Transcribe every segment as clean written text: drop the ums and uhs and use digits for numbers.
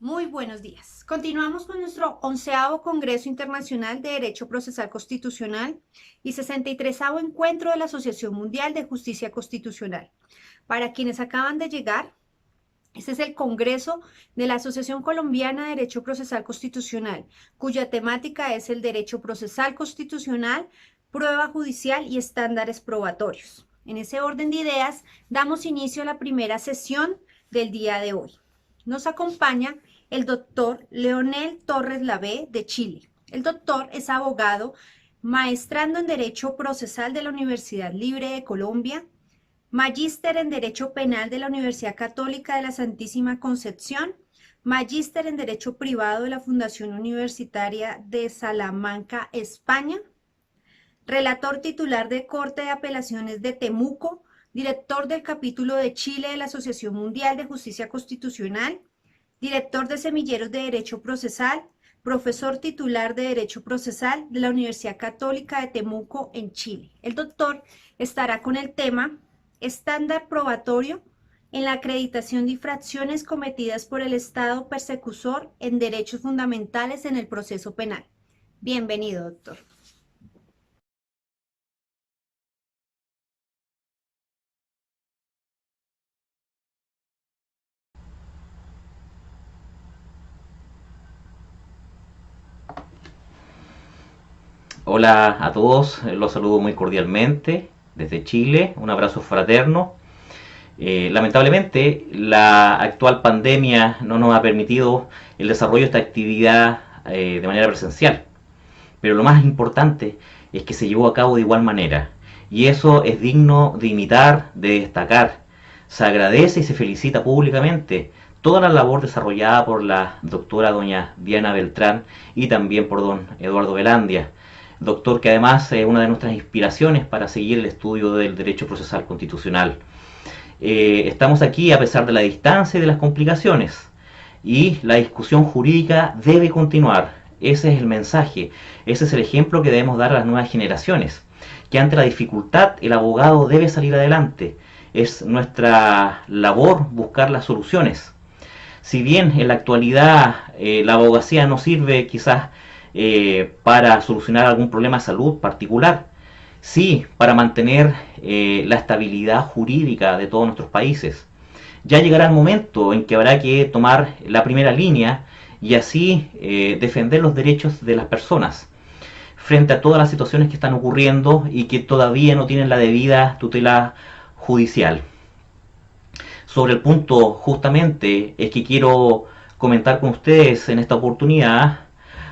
Muy buenos días. Continuamos con nuestro 11º Congreso Internacional de Derecho Procesal Constitucional y 63º Encuentro de la Asociación Mundial de Justicia Constitucional. Para quienes acaban de llegar, este es el Congreso de la Asociación Colombiana de Derecho Procesal Constitucional, cuya temática es el derecho procesal constitucional, prueba judicial y estándares probatorios. En ese orden de ideas, damos inicio a la primera sesión del día de hoy. Nos acompaña el doctor Leonel Torres Lavé de Chile. El doctor es abogado, maestrando en Derecho Procesal de la Universidad Libre de Colombia, magíster en Derecho Penal de la Universidad Católica de la Santísima Concepción, magíster en Derecho Privado de la Fundación Universitaria de Salamanca, España, relator titular de Corte de Apelaciones de Temuco, director del capítulo de Chile de la Asociación Mundial de Justicia Constitucional, director de Semilleros de Derecho Procesal, profesor titular de Derecho Procesal de la Universidad Católica de Temuco en Chile. El doctor estará con el tema estándar probatorio en la acreditación de infracciones cometidas por el Estado persecutor en derechos fundamentales en el proceso penal. Bienvenido, doctor. Hola a todos, los saludo muy cordialmente desde Chile, un abrazo fraterno. Lamentablemente, la actual pandemia no nos ha permitido el desarrollo de esta actividad de manera presencial, pero lo más importante es que se llevó a cabo de igual manera, y eso es digno de imitar, de destacar. Se agradece y se felicita públicamente toda la labor desarrollada por la doctora doña Diana Beltrán y también por don Eduardo Velandia, doctor que además es una de nuestras inspiraciones para seguir el estudio del derecho procesal constitucional. Estamos aquí a pesar de la distancia y de las complicaciones, y la discusión jurídica debe continuar. Ese es el mensaje, ese es el ejemplo que debemos dar a las nuevas generaciones, que ante la dificultad el abogado debe salir adelante. Es nuestra labor buscar las soluciones. Si bien en la actualidad la abogacía no sirve quizás para solucionar algún problema de salud particular, sí para mantener la estabilidad jurídica de todos nuestros países. Ya llegará el momento en que habrá que tomar la primera línea y así defender los derechos de las personas frente a todas las situaciones que están ocurriendo y que todavía no tienen la debida tutela judicial. Sobre el punto justamente es que quiero comentar con ustedes en esta oportunidad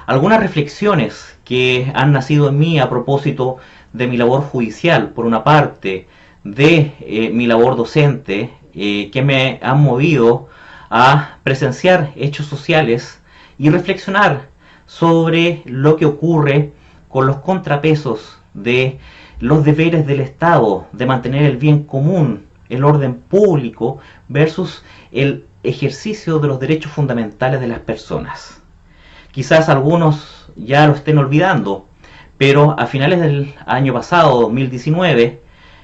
algunas reflexiones que han nacido en mí a propósito de mi labor judicial, por una parte, de mi labor docente, que me han movido a presenciar hechos sociales y reflexionar sobre lo que ocurre con los contrapesos de los deberes del Estado, de mantener el bien común, el orden público, versus el ejercicio de los derechos fundamentales de las personas. Quizás algunos ya lo estén olvidando, pero a finales del año pasado, 2019,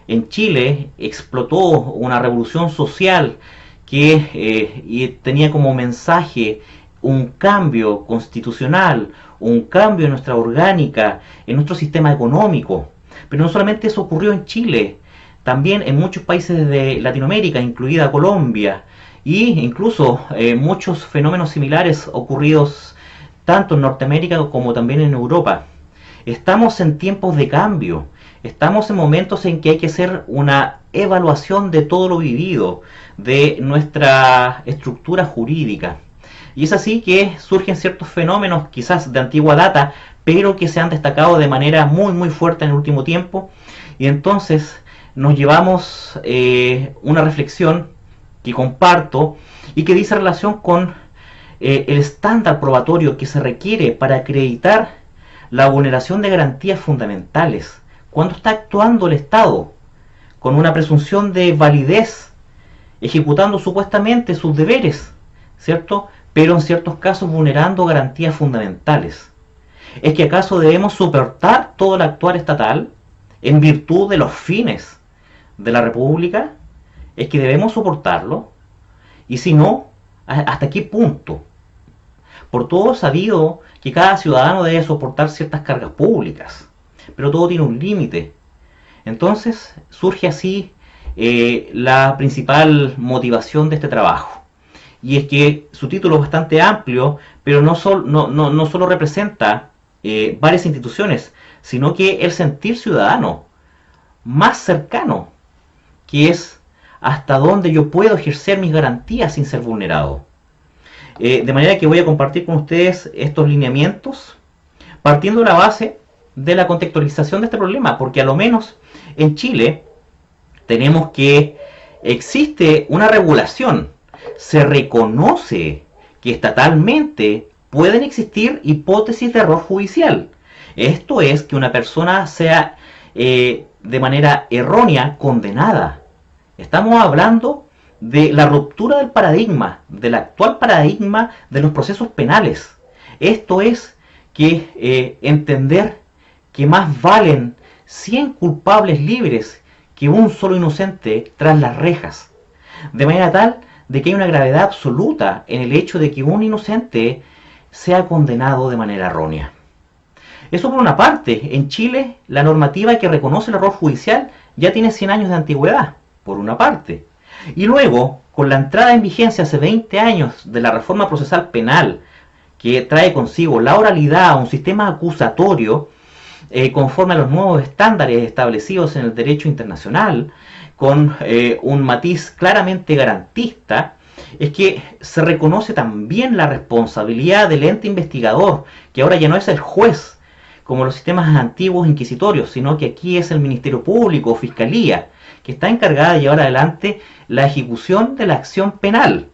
en Chile explotó una revolución social que tenía como mensaje un cambio constitucional, un cambio en nuestra orgánica, en nuestro sistema económico. Pero no solamente eso ocurrió en Chile, también en muchos países de Latinoamérica, incluida Colombia, e incluso muchos fenómenos similares ocurridos tanto en Norteamérica como también en Europa. Estamos en tiempos de cambio, estamos en momentos en que hay que hacer una evaluación de todo lo vivido, de nuestra estructura jurídica. Y es así que surgen ciertos fenómenos quizás de antigua data, pero que se han destacado de manera muy fuerte en el último tiempo. Y entonces nos llevamos una reflexión que comparto y que dice relación con el estándar probatorio que se requiere para acreditar la vulneración de garantías fundamentales cuando está actuando el Estado con una presunción de validez, ejecutando supuestamente sus deberes, ¿cierto? Pero en ciertos casos vulnerando garantías fundamentales. ¿Es que acaso debemos soportar todo el actuar estatal en virtud de los fines de la República? ¿Es que debemos soportarlo? Y si no, ¿hasta qué punto? Por todo sabido que cada ciudadano debe soportar ciertas cargas públicas, pero todo tiene un límite. Entonces surge así la principal motivación de este trabajo. Y es que su título es bastante amplio, pero no solo representa varias instituciones, sino que el sentir ciudadano más cercano, que es hasta dónde yo puedo ejercer mis garantías sin ser vulnerado. De manera que voy a compartir con ustedes estos lineamientos, partiendo de la base de la contextualización de este problema, porque a lo menos en Chile tenemos que existe una regulación, se reconoce que estatalmente pueden existir hipótesis de error judicial. Esto es que una persona sea de manera errónea condenada. Estamos hablando de la ruptura del paradigma, del actual paradigma de los procesos penales. Esto es que entender que más valen 100 culpables libres que un solo inocente tras las rejas. De manera tal de que hay una gravedad absoluta en el hecho de que un inocente sea condenado de manera errónea. Eso por una parte. En Chile, la normativa que reconoce el error judicial ya tiene 100 años de antigüedad, por una parte. Y luego, con la entrada en vigencia hace 20 años de la reforma procesal penal, que trae consigo la oralidad a un sistema acusatorio, conforme a los nuevos estándares establecidos en el derecho internacional, con un matiz claramente garantista, es que se reconoce también la responsabilidad del ente investigador, que ahora ya no es el juez, como los sistemas antiguos inquisitorios, sino que aquí es el Ministerio Público o Fiscalía, que está encargada de llevar adelante la ejecución de la acción penal.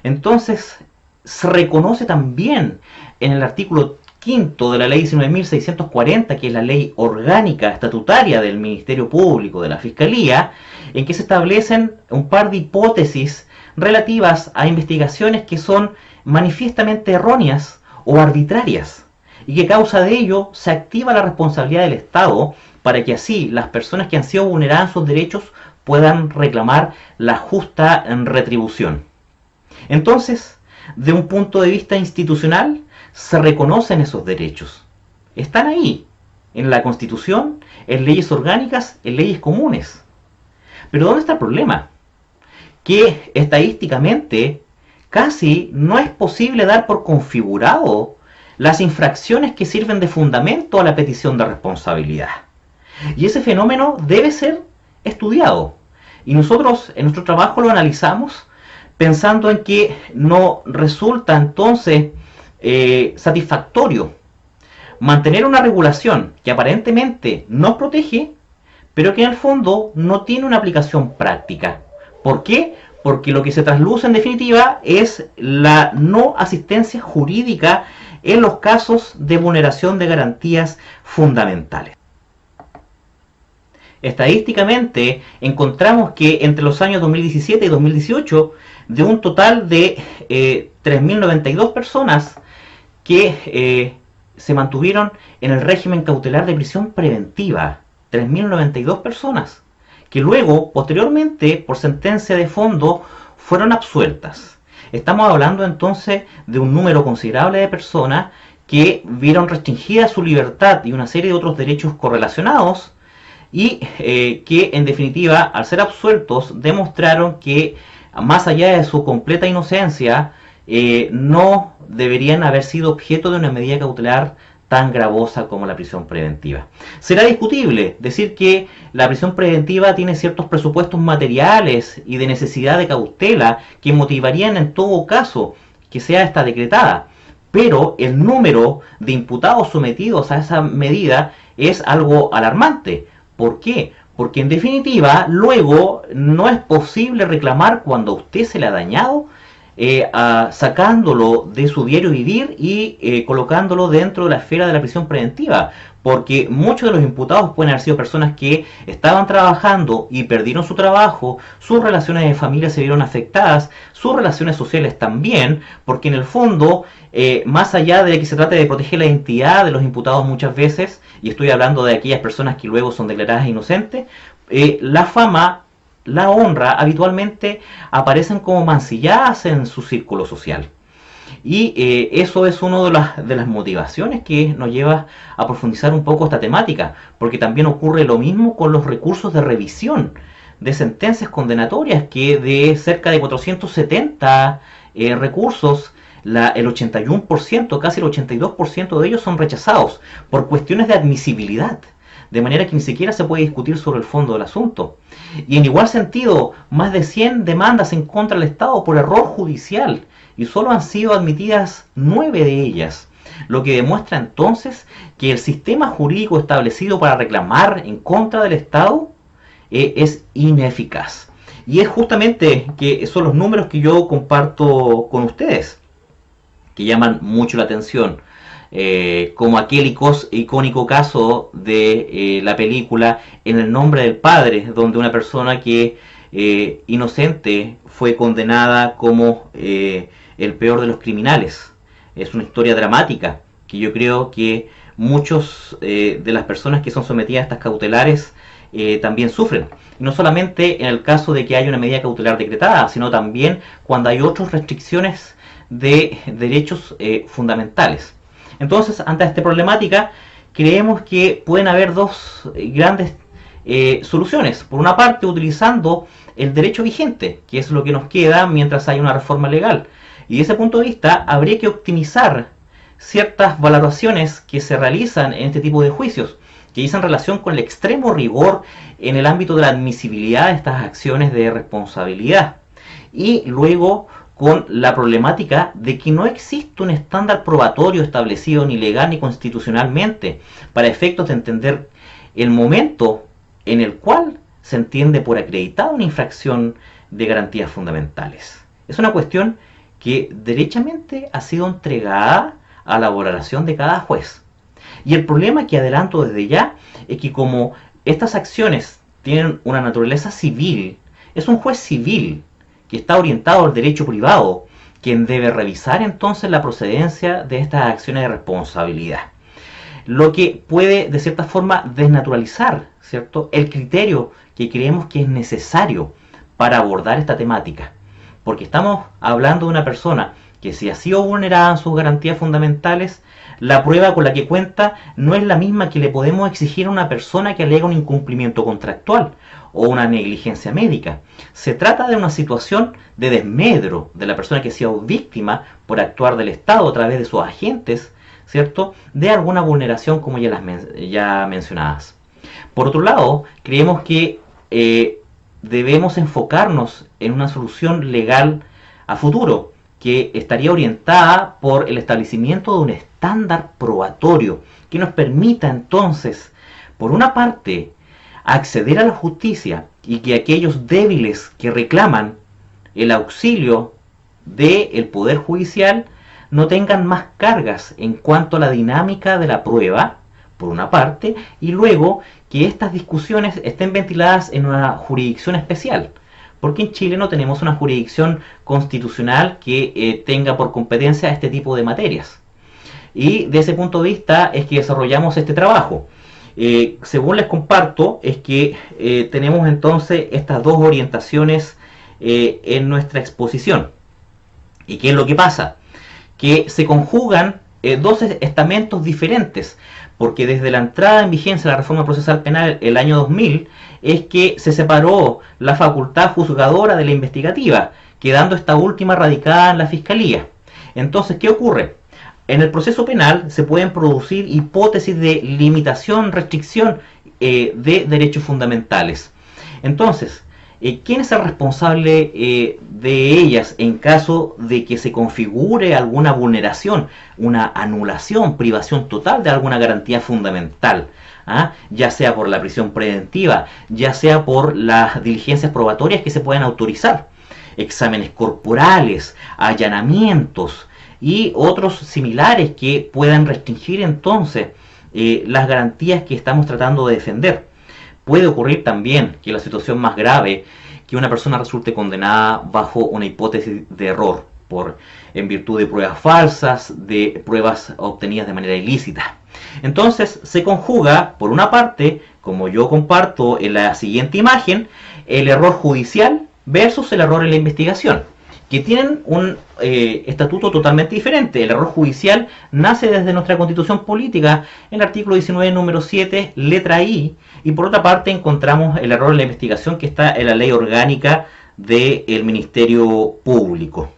Entonces, se reconoce también en el artículo 5 de la ley 19.640, que es la ley orgánica estatutaria del Ministerio Público, de la Fiscalía, en que se establecen un par de hipótesis relativas a investigaciones que son manifiestamente erróneas o arbitrarias, y que a causa de ello se activa la responsabilidad del Estado para que así las personas que han sido vulneradas en sus derechos puedan reclamar la justa retribución. Entonces, de un punto de vista institucional, se reconocen esos derechos. Están ahí, en la Constitución, en leyes orgánicas, en leyes comunes. Pero ¿dónde está el problema? Que estadísticamente casi no es posible dar por configurado las infracciones que sirven de fundamento a la petición de responsabilidad. Y ese fenómeno debe ser estudiado. Y nosotros en nuestro trabajo lo analizamos pensando en que no resulta entonces satisfactorio mantener una regulación que aparentemente nos protege, pero que en el fondo no tiene una aplicación práctica. ¿Por qué? Porque lo que se trasluce en definitiva es la no asistencia jurídica en los casos de vulneración de garantías fundamentales. Estadísticamente encontramos que entre los años 2017 y 2018, de un total de 3.092 personas que se mantuvieron en el régimen cautelar de prisión preventiva, 3.092 personas, que luego, posteriormente, por sentencia de fondo, fueron absueltas. Estamos hablando entonces de un número considerable de personas que vieron restringida su libertad y una serie de otros derechos correlacionados, y que en definitiva, al ser absueltos, demostraron que más allá de su completa inocencia, no deberían haber sido objeto de una medida cautelar tan gravosa como la prisión preventiva. Será discutible decir que la prisión preventiva tiene ciertos presupuestos materiales y de necesidad de cautela que motivarían en todo caso que sea esta decretada, pero el número de imputados sometidos a esa medida es algo alarmante. ¿Por qué? Porque en definitiva luego no es posible reclamar cuando a usted se le ha dañado, sacándolo de su diario vivir y colocándolo dentro de la esfera de la prisión preventiva, porque muchos de los imputados pueden haber sido personas que estaban trabajando y perdieron su trabajo, sus relaciones de familia se vieron afectadas, sus relaciones sociales también, porque en el fondo, más allá de que se trate de proteger la identidad de los imputados muchas veces, y estoy hablando de aquellas personas que luego son declaradas inocentes, la fama, la honra habitualmente aparecen como mancilladas en su círculo social. Y eso es una de las motivaciones que nos lleva a profundizar un poco esta temática, porque también ocurre lo mismo con los recursos de revisión de sentencias condenatorias, que de cerca de 470 recursos, el 81%, casi el 82% de ellos son rechazados por cuestiones de admisibilidad, de manera que ni siquiera se puede discutir sobre el fondo del asunto. Y en igual sentido, más de 100 demandas en contra del Estado por error judicial, y solo han sido admitidas 9 de ellas, lo que demuestra entonces que el sistema jurídico establecido para reclamar en contra del Estado es ineficaz. Y es justamente que son los números que yo comparto con ustedes, que llaman mucho la atención, como aquel icónico caso de la película En el nombre del padre, donde una persona que inocente fue condenada como el peor de los criminales. Es una historia dramática que yo creo que muchos de las personas que son sometidas a estas cautelares también sufren. Y no solamente en el caso de que haya una medida cautelar decretada, sino también cuando hay otras restricciones de derechos fundamentales. Entonces, ante esta problemática, creemos que pueden haber dos grandes soluciones. Por una parte, utilizando el derecho vigente, que es lo que nos queda mientras hay una reforma legal. Y desde ese punto de vista, habría que optimizar ciertas valoraciones que se realizan en este tipo de juicios, que dicen relación con el extremo rigor en el ámbito de la admisibilidad de estas acciones de responsabilidad. Y luego con la problemática de que no existe un estándar probatorio establecido ni legal ni constitucionalmente para efectos de entender el momento en el cual se entiende por acreditada una infracción de garantías fundamentales. Es una cuestión que derechamente ha sido entregada a la valoración de cada juez. Y el problema que adelanto desde ya es que como estas acciones tienen una naturaleza civil, es un juez civil que está orientado al derecho privado quien debe revisar entonces la procedencia de estas acciones de responsabilidad. Lo que puede de cierta forma desnaturalizar, ¿cierto?, el criterio que creemos que es necesario para abordar esta temática. Porque estamos hablando de una persona que, si ha sido vulnerada en sus garantías fundamentales, la prueba con la que cuenta no es la misma que le podemos exigir a una persona que alega un incumplimiento contractual o una negligencia médica. Se trata de una situación de desmedro de la persona que ha sido víctima por actuar del Estado a través de sus agentes, ¿cierto?, de alguna vulneración como ya mencionadas. Por otro lado, creemos que debemos enfocarnos en una solución legal a futuro, que estaría orientada por el establecimiento de un estándar probatorio que nos permita entonces, por una parte, acceder a la justicia y que aquellos débiles que reclaman el auxilio del Poder Judicial no tengan más cargas en cuanto a la dinámica de la prueba, por una parte, y luego que estas discusiones estén ventiladas en una jurisdicción especial, porque en Chile no tenemos una jurisdicción constitucional que tenga por competencia este tipo de materias. Y de ese punto de vista es que desarrollamos este trabajo. Según les comparto, es que tenemos entonces estas dos orientaciones en nuestra exposición. ¿Y qué es lo que pasa? Que se conjugan dos estamentos diferentes, porque desde la entrada en vigencia de la reforma procesal penal el año 2000 es que se separó la facultad juzgadora de la investigativa, quedando esta última radicada en la Fiscalía. Entonces, ¿qué ocurre? En el proceso penal se pueden producir hipótesis de limitación, restricción de derechos fundamentales. Entonces, ¿quién es el responsable de ellas en caso de que se configure alguna vulneración, una anulación, privación total de alguna garantía fundamental? Ya sea por la prisión preventiva, ya sea por las diligencias probatorias que se pueden autorizar, exámenes corporales, allanamientos y otros similares que puedan restringir entonces las garantías que estamos tratando de defender. Puede ocurrir también que la situación más grave, que una persona resulte condenada bajo una hipótesis de error, en virtud de pruebas falsas, de pruebas obtenidas de manera ilícita. Entonces se conjuga, por una parte, como yo comparto en la siguiente imagen, el error judicial versus el error en la investigación. que tienen un estatuto totalmente diferente. El error judicial nace desde nuestra Constitución Política, en el artículo 19, número 7, letra I, y por otra parte encontramos el error en la investigación que está en la Ley Orgánica del Ministerio Público.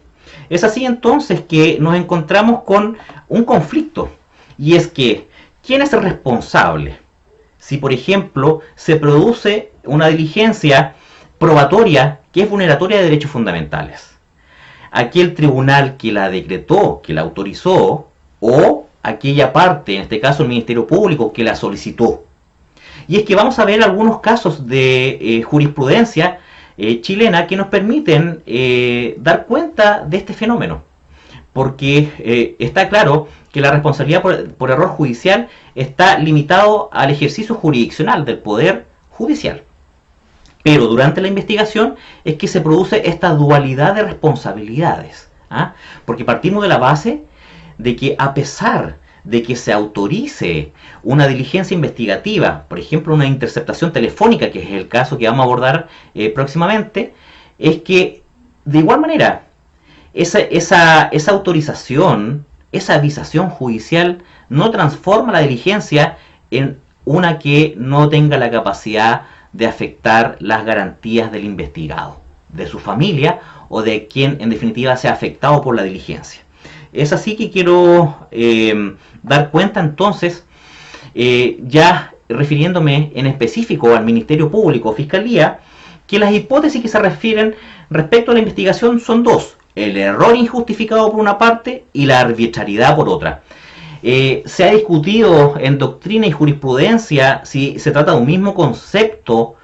Es así entonces que nos encontramos con un conflicto, y es que, ¿quién es el responsable? Si, por ejemplo, se produce una diligencia probatoria que es vulneratoria de derechos fundamentales. Aquel tribunal que la decretó, que la autorizó, o aquella parte, en este caso el Ministerio Público, que la solicitó. Y es que vamos a ver algunos casos de jurisprudencia chilena que nos permiten dar cuenta de este fenómeno. Porque está claro que la responsabilidad por error judicial está limitado al ejercicio jurisdiccional del poder judicial. Pero durante la investigación es que se produce esta dualidad de responsabilidades. ¿Ah? Porque partimos de la base de que a pesar de que se autorice una diligencia investigativa, por ejemplo una interceptación telefónica, que es el caso que vamos a abordar próximamente, es que de igual manera esa autorización, esa avisación judicial no transforma la diligencia en una que no tenga la capacidad de afectar las garantías del investigado, de su familia o de quien en definitiva sea afectado por la diligencia. Es así que quiero dar cuenta entonces, ya refiriéndome en específico al Ministerio Público, Fiscalía, que las hipótesis que se refieren respecto a la investigación son dos: el error injustificado por una parte y la arbitrariedad por otra. Se ha discutido en doctrina y jurisprudencia si se trata de un mismo concepto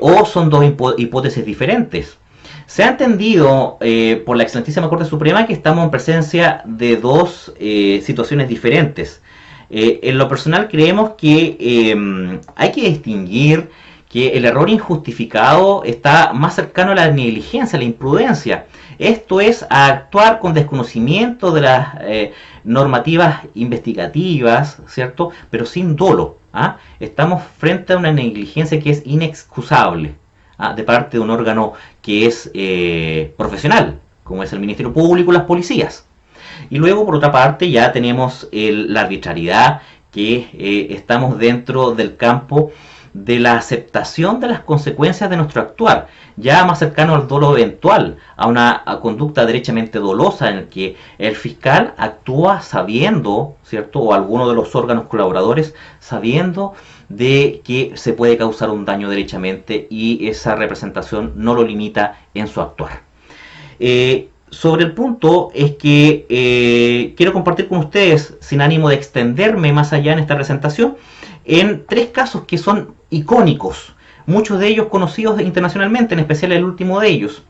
o son dos hipótesis diferentes. Se ha entendido por la excelentísima Corte Suprema que estamos en presencia de dos situaciones diferentes. En lo personal creemos que hay que distinguir que el error injustificado está más cercano a la negligencia, a la imprudencia. Esto es, a actuar con desconocimiento de las normativas investigativas, ¿cierto? Pero sin dolo. ¿Ah? Estamos frente a una negligencia que es inexcusable, ¿ah? De parte de un órgano que es profesional, como es el Ministerio Público y las policías. Y luego, por otra parte, ya tenemos la arbitrariedad, que estamos dentro del campo de la aceptación de las consecuencias de nuestro actuar, ya más cercano al dolo eventual, a una conducta derechamente dolosa en el que el fiscal actúa sabiendo, ¿cierto?, o alguno de los órganos colaboradores sabiendo de que se puede causar un daño derechamente y esa representación no lo limita en su actuar. Sobre el punto es que quiero compartir con ustedes, sin ánimo de extenderme más allá en esta presentación, en tres casos que son icónicos, muchos de ellos conocidos internacionalmente, en especial el último de ellos.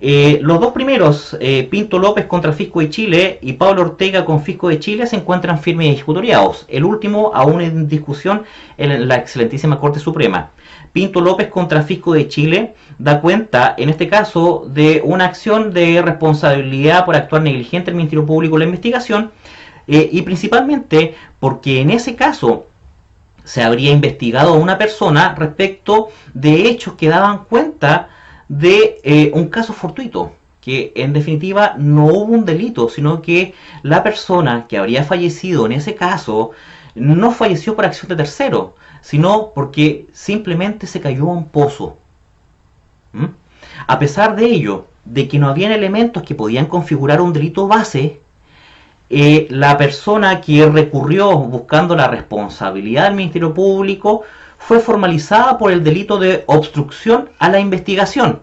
Los dos primeros, Pinto López contra Fisco de Chile y Pablo Ortega con Fisco de Chile, se encuentran firmes y ejecutoriados. El último aún en discusión en la excelentísima Corte Suprema. Pinto López contra Fisco de Chile da cuenta, en este caso, de una acción de responsabilidad por actuar negligente del Ministerio Público en la investigación, y principalmente porque en ese caso se habría investigado a una persona respecto de hechos que daban cuenta de un caso fortuito, que en definitiva no hubo un delito, sino que la persona que habría fallecido en ese caso no falleció por acción de tercero, sino porque simplemente se cayó a un pozo. A pesar de ello, de que no habían elementos que podían configurar un delito base, la persona que recurrió buscando la responsabilidad del Ministerio Público fue formalizada por el delito de obstrucción a la investigación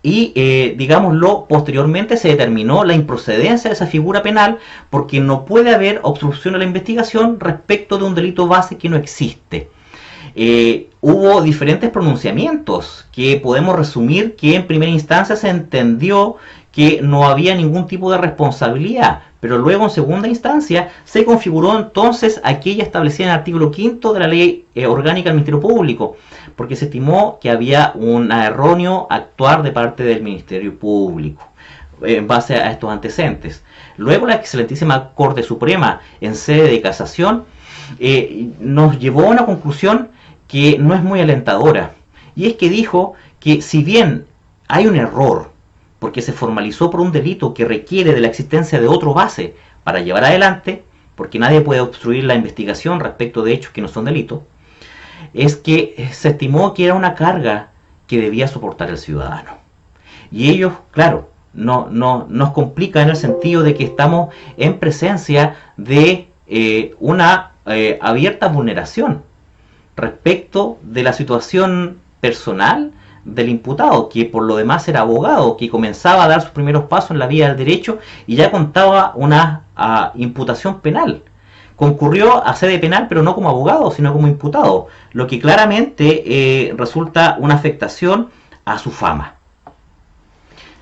y, digámoslo, posteriormente se determinó la improcedencia de esa figura penal porque no puede haber obstrucción a la investigación respecto de un delito base que no existe. Hubo diferentes pronunciamientos que podemos resumir que en primera instancia se entendió que no había ningún tipo de responsabilidad, pero luego en segunda instancia se configuró entonces aquella establecida en el artículo 5 de la Ley Orgánica del Ministerio Público, porque se estimó que había un erróneo actuar de parte del Ministerio Público en base a estos antecedentes. Luego la excelentísima Corte Suprema, en sede de casación, nos llevó a una conclusión que no es muy alentadora, y es que dijo que si bien hay un error porque se formalizó por un delito que requiere de la existencia de otro base para llevar adelante, porque nadie puede obstruir la investigación respecto de hechos que no son delitos, es que se estimó que era una carga que debía soportar el ciudadano. Y ellos, claro, no nos complica en el sentido de que estamos en presencia de una abierta vulneración respecto de la situación personal del imputado, que por lo demás era abogado, que comenzaba a dar sus primeros pasos en la vía del derecho y ya contaba una imputación penal. Concurrió a sede penal, pero no como abogado, sino como imputado, lo que claramente resulta una afectación a su fama.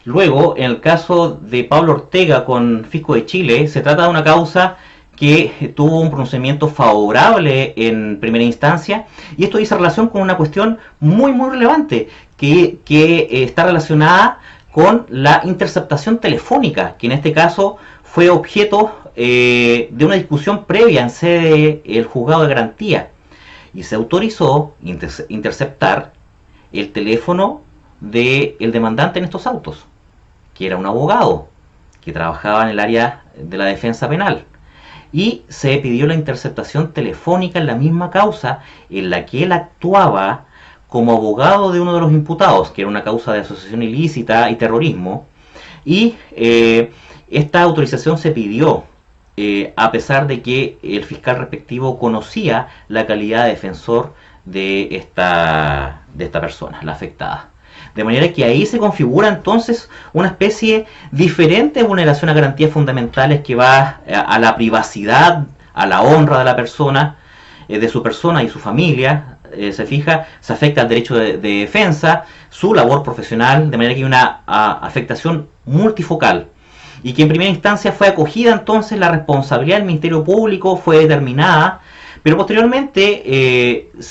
Luego, en el caso de Pablo Ortega con Fisco de Chile, se trata de una causa que tuvo un pronunciamiento favorable en primera instancia, y esto dice relación con una cuestión muy relevante, que está relacionada con la interceptación telefónica, que en este caso fue objeto de una discusión previa en sede del juzgado de garantía, y se autorizó interceptar el teléfono del demandante en estos autos, que era un abogado que trabajaba en el área de la defensa penal, y se pidió la interceptación telefónica en la misma causa en la que él actuaba como abogado de uno de los imputados, que era una causa de asociación ilícita y terrorismo, y esta autorización se pidió a pesar de que el fiscal respectivo conocía la calidad de defensor de esta persona, la afectada. De manera que ahí se configura entonces una especie diferente de vulneración a garantías fundamentales que va a la privacidad, a la honra de la persona, de su persona y su familia, se fija, se afecta al derecho de defensa, su labor profesional, de manera que hay una afectación multifocal. Y que en primera instancia fue acogida entonces la responsabilidad del Ministerio Público, fue determinada, pero posteriormente en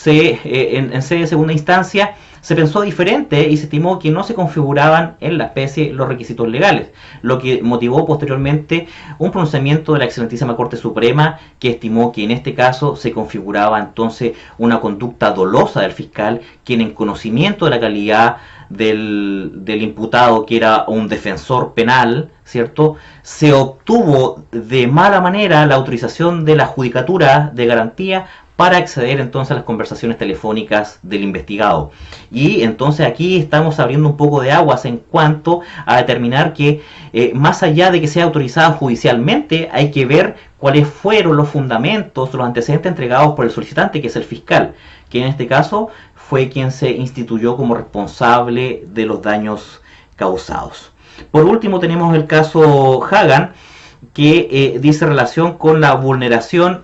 sede de segunda instancia se pensó diferente y se estimó que no se configuraban en la especie los requisitos legales, lo que motivó posteriormente un pronunciamiento de la excelentísima Corte Suprema, que estimó que en este caso se configuraba entonces una conducta dolosa del fiscal, quien en conocimiento de la calidad del imputado, que era un defensor penal, ¿cierto?, se obtuvo de mala manera la autorización de la Judicatura de Garantía para acceder entonces a las conversaciones telefónicas del investigado. Y entonces aquí estamos abriendo un poco de aguas en cuanto a determinar que más allá de que sea autorizada judicialmente, hay que ver cuáles fueron los fundamentos, los antecedentes entregados por el solicitante, que es el fiscal, que en este caso fue quien se instituyó como responsable de los daños causados. Por último tenemos el caso Hagan, que dice relación con la vulneración,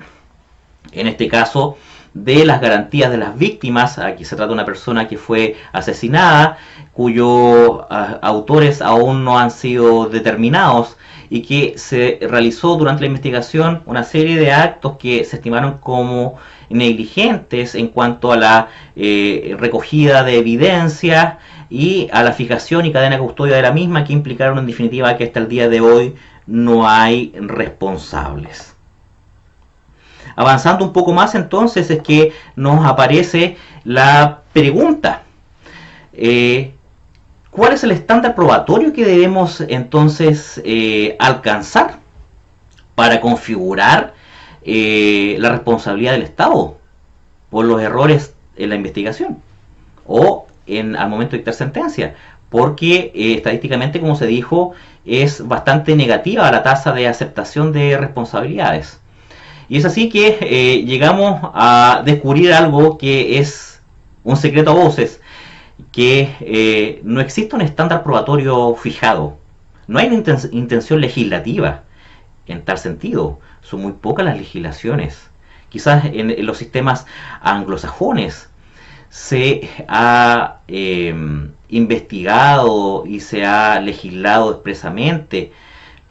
en este caso, de las garantías de las víctimas. Aquí se trata de una persona que fue asesinada, cuyos autores aún no han sido determinados, y que se realizó durante la investigación una serie de actos que se estimaron como negligentes en cuanto a la recogida de evidencia y a la fijación y cadena de custodia de la misma, que implicaron en definitiva que hasta el día de hoy no hay responsables. Avanzando un poco más entonces, es que nos aparece la pregunta: ¿cuál es el estándar probatorio que debemos entonces alcanzar para configurar la responsabilidad del Estado por los errores en la investigación o al momento de dictar sentencia? Porque estadísticamente, como se dijo, es bastante negativa la tasa de aceptación de responsabilidades. Y es así que llegamos a descubrir algo que es un secreto a voces, que no existe un estándar probatorio fijado. No hay una intención legislativa en tal sentido. Son muy pocas las legislaciones. Quizás en los sistemas anglosajones se ha investigado y se ha legislado expresamente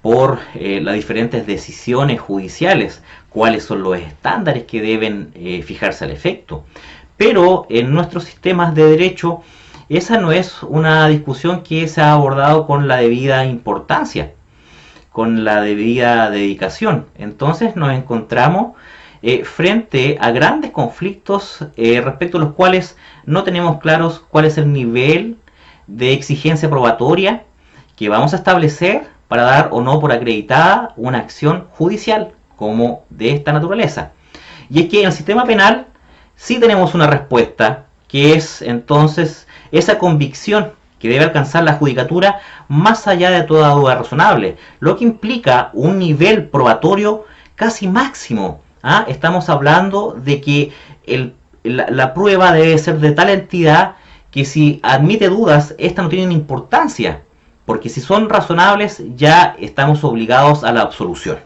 por las diferentes decisiones judiciales cuáles son los estándares que deben fijarse al efecto. Pero en nuestros sistemas de derecho esa no es una discusión que se ha abordado con la debida importancia, con la debida dedicación. Entonces nos encontramos frente a grandes conflictos respecto a los cuales no tenemos claros cuál es el nivel de exigencia probatoria que vamos a establecer para dar o no por acreditada una acción judicial como de esta naturaleza. Y es que en el sistema penal sí tenemos una respuesta, que es entonces esa convicción que debe alcanzar la judicatura más allá de toda duda razonable, lo que implica un nivel probatorio casi máximo. ¿Ah? Estamos hablando de que la prueba debe ser de tal entidad que si admite dudas, estas no tienen importancia, porque si son razonables ya estamos obligados a la absolución.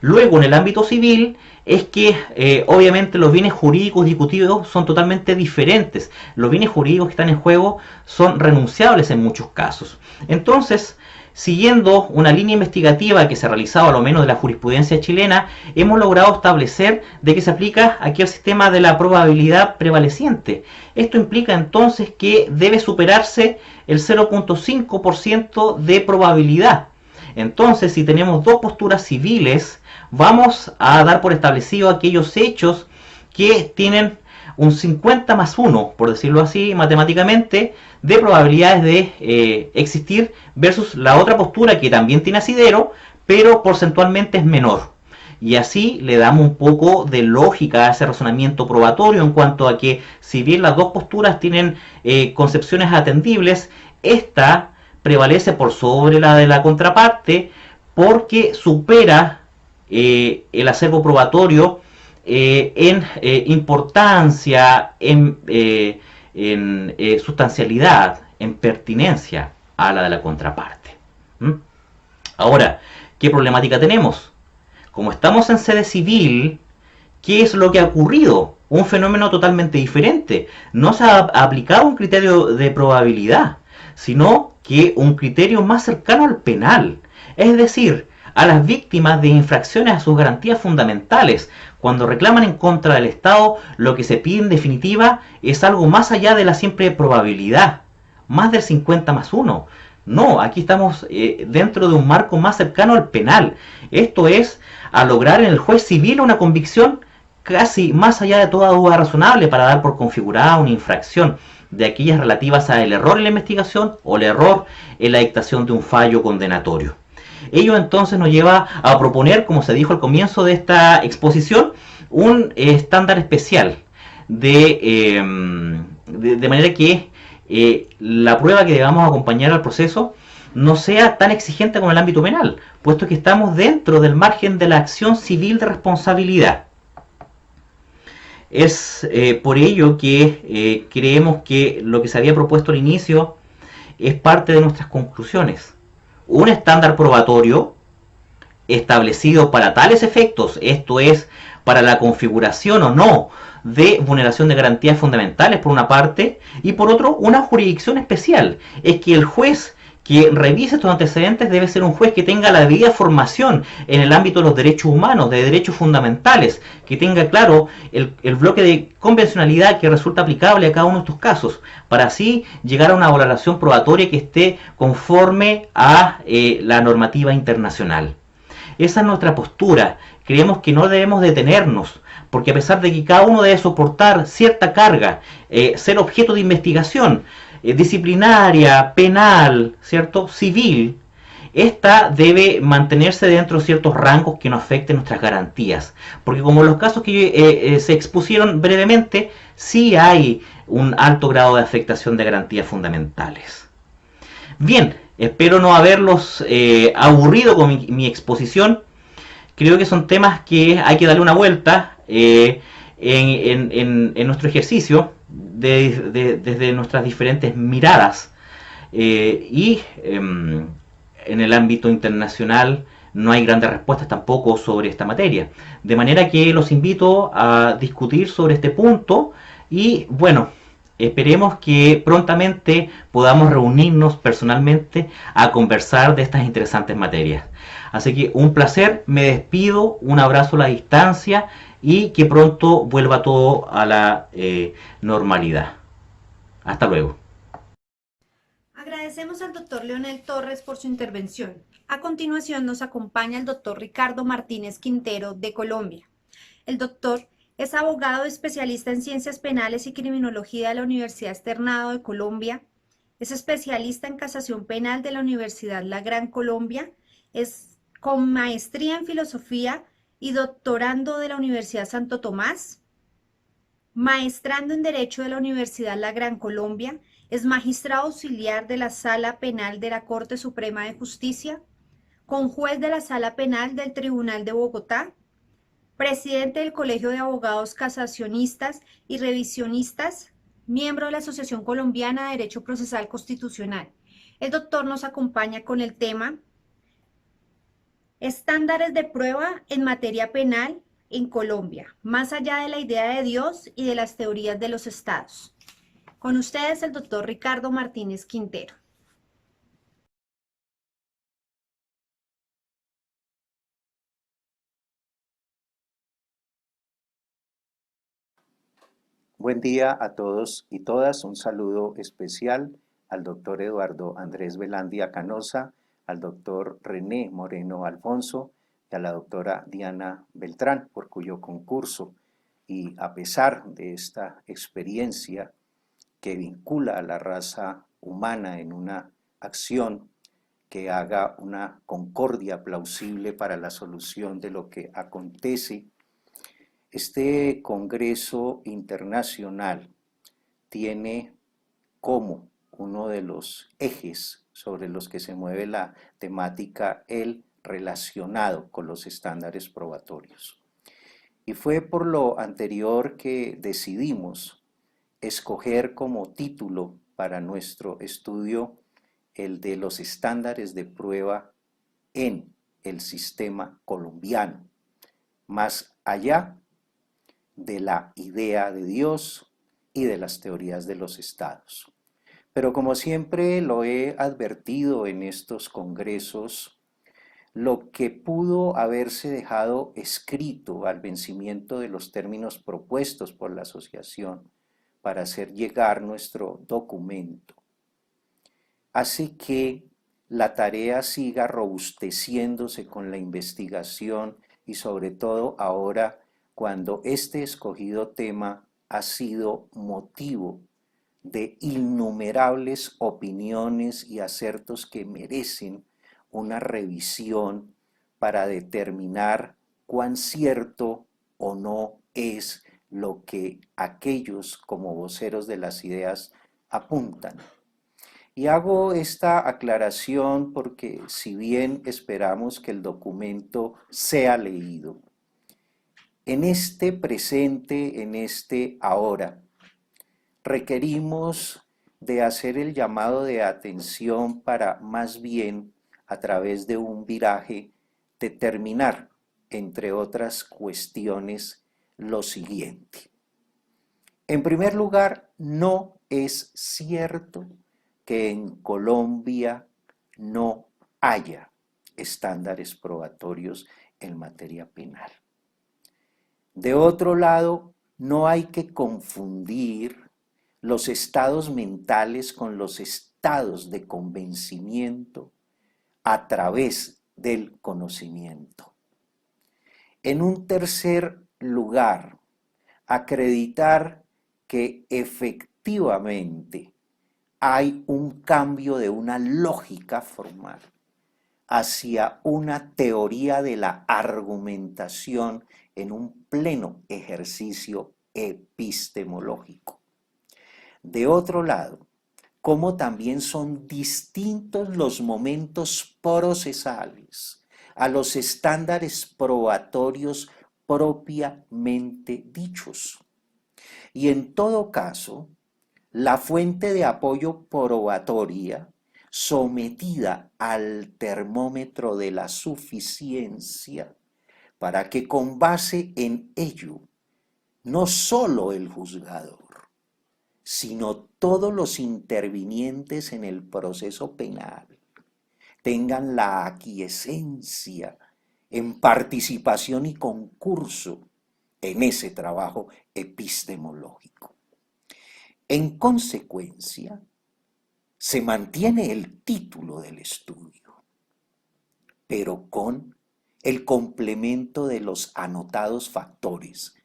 Luego, en el ámbito civil, es que obviamente los bienes jurídicos discutidos son totalmente diferentes. Los bienes jurídicos que están en juego son renunciables en muchos casos. Entonces, siguiendo una línea investigativa que se ha realizado a lo menos de la jurisprudencia chilena, hemos logrado establecer de que se aplica aquí el sistema de la probabilidad prevaleciente. Esto implica entonces que debe superarse el 0.5% de probabilidad. Entonces, si tenemos dos posturas civiles, vamos a dar por establecido aquellos hechos que tienen un 50 más 1, por decirlo así, matemáticamente, de probabilidades de existir versus la otra postura que también tiene asidero, pero porcentualmente es menor. Y así le damos un poco de lógica a ese razonamiento probatorio en cuanto a que si bien las dos posturas tienen concepciones atendibles, esta prevalece por sobre la de la contraparte porque supera el acervo probatorio en importancia, en sustancialidad, en pertinencia a la de la contraparte. ¿Mm? Ahora, ¿qué problemática tenemos? Como estamos en sede civil, ¿qué es lo que ha ocurrido? Un fenómeno totalmente diferente. No se ha aplicado un criterio de probabilidad, sino que un criterio más cercano al penal. Es decir, a las víctimas de infracciones a sus garantías fundamentales. Cuando reclaman en contra del Estado, lo que se pide en definitiva es algo más allá de la simple probabilidad, más del 50 más 1. No, aquí estamos dentro de un marco más cercano al penal. Esto es a lograr en el juez civil una convicción casi más allá de toda duda razonable para dar por configurada una infracción de aquellas relativas al error en la investigación o el error en la dictación de un fallo condenatorio. Ello entonces nos lleva a proponer, como se dijo al comienzo de esta exposición, un estándar especial de manera que la prueba que debamos acompañar al proceso no sea tan exigente como en el ámbito penal, puesto que estamos dentro del margen de la acción civil de responsabilidad. Es por ello que creemos que lo que se había propuesto al inicio es parte de nuestras conclusiones. Un estándar probatorio establecido para tales efectos, esto es, para la configuración o no de vulneración de garantías fundamentales por una parte, y por otro, una jurisdicción especial. Es que el juez que revise estos antecedentes debe ser un juez que tenga la debida formación en el ámbito de los derechos humanos, de derechos fundamentales, que tenga claro el bloque de convencionalidad que resulta aplicable a cada uno de estos casos, para así llegar a una valoración probatoria que esté conforme a la normativa internacional. Esa es nuestra postura. Creemos que no debemos detenernos, porque a pesar de que cada uno debe soportar cierta carga, ser objeto de investigación disciplinaria, penal, ¿cierto? Civil, esta debe mantenerse dentro de ciertos rangos que no afecten nuestras garantías. Porque como los casos que se expusieron brevemente, sí hay un alto grado de afectación de garantías fundamentales. Bien, espero no haberlos aburrido con mi exposición. Creo que son temas que hay que darle una vuelta en nuestro ejercicio desde nuestras diferentes miradas. En el ámbito internacional no hay grandes respuestas tampoco sobre esta materia. De manera que los invito a discutir sobre este punto y bueno, esperemos que prontamente podamos reunirnos personalmente a conversar de estas interesantes materias. Así que un placer, me despido, un abrazo a la distancia y que pronto vuelva todo a la normalidad. Hasta luego. Agradecemos al doctor Leonel Torres por su intervención. A continuación nos acompaña el doctor Ricardo Martínez Quintero de Colombia. El doctor es abogado especialista en ciencias penales y criminología de la Universidad Externado de Colombia, Es especialista en casación penal de la Universidad La Gran Colombia, es con maestría en filosofía y doctorando de la Universidad Santo Tomás, maestrando en Derecho de la Universidad La Gran Colombia, es magistrado auxiliar de la Sala Penal de la Corte Suprema de Justicia, conjuez de la Sala Penal del Tribunal de Bogotá, presidente del Colegio de Abogados Casacionistas y Revisionistas, miembro de la Asociación Colombiana de Derecho Procesal Constitucional. El doctor nos acompaña con el tema Estándares de prueba en materia penal en Colombia, más allá de la idea de Dios y de las teorías de los estados. Con ustedes el doctor Ricardo Martínez Quintero. Buen día a todos y todas. Un saludo especial al doctor Eduardo Andrés Velandia Canosa, al doctor René Moreno Alfonso y a la doctora Diana Beltrán, por cuyo concurso y a pesar de esta experiencia que vincula a la raza humana en una acción que haga una concordia plausible para la solución de lo que acontece, este Congreso Internacional tiene como uno de los ejes sobre los que se mueve la temática el relacionado con los estándares probatorios. Y fue por lo anterior que decidimos escoger como título para nuestro estudio el de los estándares de prueba en el sistema colombiano, más allá de la idea de Dios y de las teorías de los estados. Pero como siempre lo he advertido en estos congresos, lo que pudo haberse dejado escrito al vencimiento de los términos propuestos por la asociación para hacer llegar nuestro documento, hace que la tarea siga robusteciéndose con la investigación y sobre todo ahora cuando este escogido tema ha sido motivo de innumerables opiniones y acertos que merecen una revisión para determinar cuán cierto o no es lo que aquellos como voceros de las ideas apuntan. Y hago esta aclaración porque si bien esperamos que el documento sea leído, en este presente, en este ahora, requerimos de hacer el llamado de atención para más bien, a través de un viraje, determinar, entre otras cuestiones, lo siguiente. En primer lugar, no es cierto que en Colombia no haya estándares probatorios en materia penal. De otro lado, no hay que confundir los estados mentales con los estados de convencimiento a través del conocimiento. En un tercer lugar, acreditar que efectivamente hay un cambio de una lógica formal hacia una teoría de la argumentación en un pleno ejercicio epistemológico. De otro lado, como también son distintos los momentos procesales a los estándares probatorios propiamente dichos. Y en todo caso, la fuente de apoyo probatoria sometida al termómetro de la suficiencia para que con base en ello no solo el juzgador, sino todos los intervinientes en el proceso penal tengan la aquiescencia en participación y concurso en ese trabajo epistemológico. En consecuencia, se mantiene el título del estudio, pero con el complemento de los anotados factores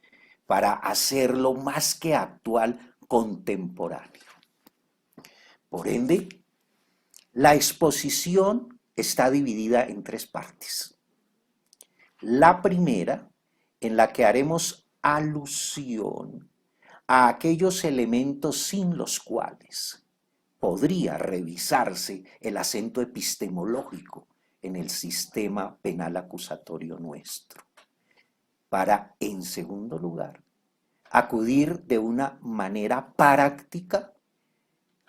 para hacerlo más que actual, contemporáneo. Por ende, la exposición está dividida en 3 partes. La primera, en la que haremos alusión a aquellos elementos sin los cuales podría revisarse el acento epistemológico en el sistema penal acusatorio nuestro, para, en segundo lugar, acudir de una manera práctica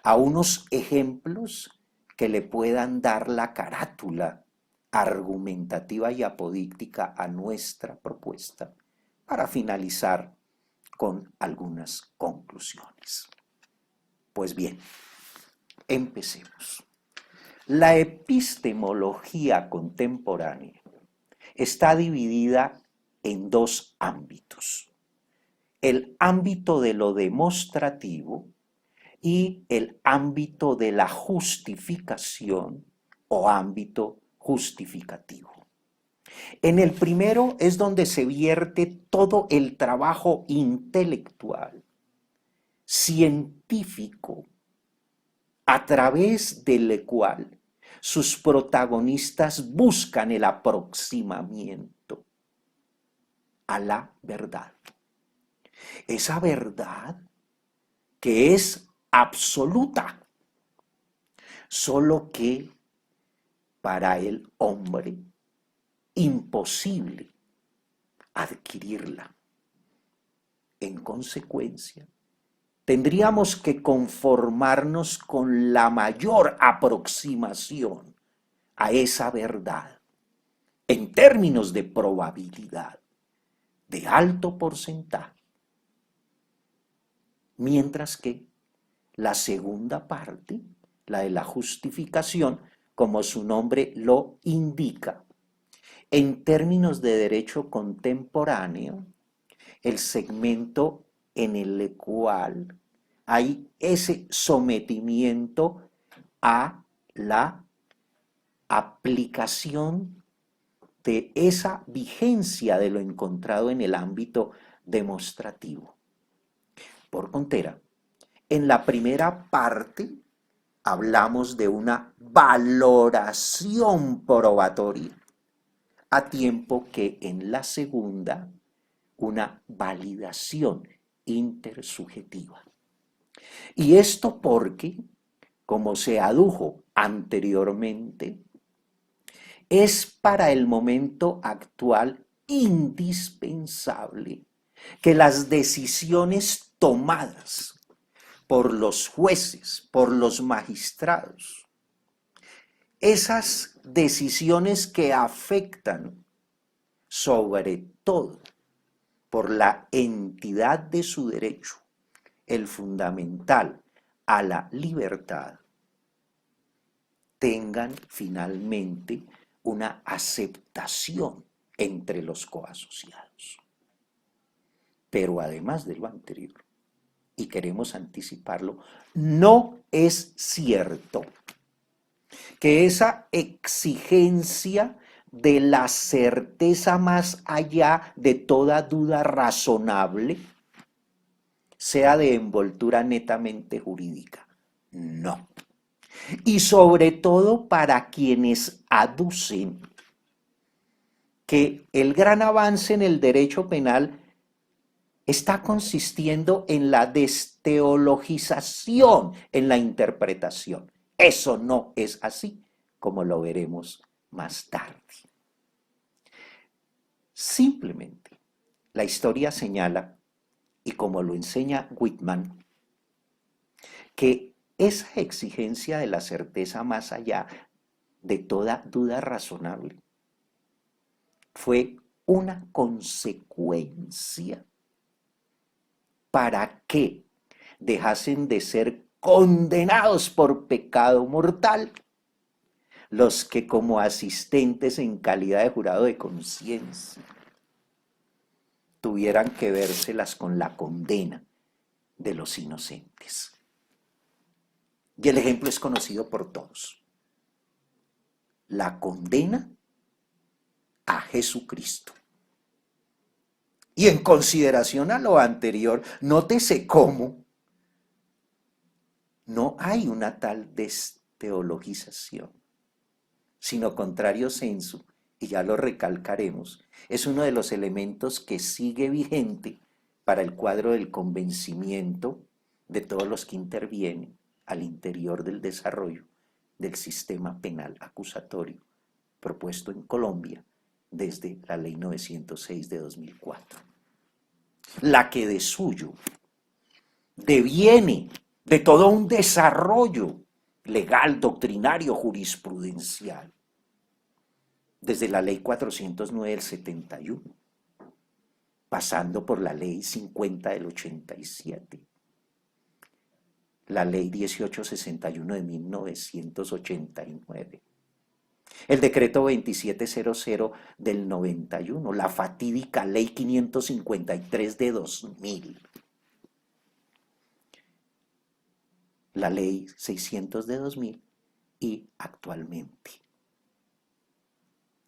a unos ejemplos que le puedan dar la carátula argumentativa y apodíctica a nuestra propuesta, para finalizar con algunas conclusiones. Pues bien, empecemos. La epistemología contemporánea está dividida en 2 ámbitos: el ámbito de lo demostrativo y el ámbito de la justificación o ámbito justificativo. En el primero es donde se vierte todo el trabajo intelectual, científico, a través del cual sus protagonistas buscan el aproximamiento a la verdad. Esa verdad que es absoluta, solo que para el hombre imposible adquirirla. En consecuencia, tendríamos que conformarnos con la mayor aproximación a esa verdad en términos de probabilidad, de alto porcentaje. Mientras que la segunda parte, la de la justificación, como su nombre lo indica, en términos de derecho contemporáneo, el segmento en el cual hay ese sometimiento a la aplicación de esa vigencia de lo encontrado en el ámbito demostrativo. Por contera, en la primera parte hablamos de una valoración probatoria, a tiempo que en la segunda, una validación intersubjetiva. Y esto porque, como se adujo anteriormente, es para el momento actual indispensable que las decisiones tomadas por los jueces, por los magistrados, esas decisiones que afectan sobre todo por la entidad de su derecho, el fundamental a la libertad, tengan finalmente una aceptación entre los coasociados. Pero además de lo anterior, y queremos anticiparlo, no es cierto que esa exigencia de la certeza más allá de toda duda razonable sea de envoltura netamente jurídica. No. Y sobre todo para quienes aducen que el gran avance en el derecho penal está consistiendo en la desteologización en la interpretación. Eso no es así, como lo veremos más tarde. Simplemente, la historia señala, y como lo enseña Whitman, que esa exigencia de la certeza más allá de toda duda razonable fue una consecuencia para que dejasen de ser condenados por pecado mortal los que como asistentes en calidad de jurado de conciencia tuvieran que vérselas con la condena de los inocentes. Y el ejemplo es conocido por todos. La condena a Jesucristo. Y en consideración a lo anterior, nótese cómo No hay una tal desteologización, sino contrario sensu, y ya lo recalcaremos, es uno de los elementos que sigue vigente para el cuadro del convencimiento de todos los que intervienen al interior del desarrollo del sistema penal acusatorio propuesto en Colombia desde la Ley 906 de 2004. La que de suyo deviene de todo un desarrollo legal, doctrinario, jurisprudencial, desde la Ley 409 del 71, pasando por la Ley 50 del 87, la Ley 1861 de 1989, el Decreto 2700 del 91, la fatídica Ley 553 de 2000, la Ley 600 de 2000 y actualmente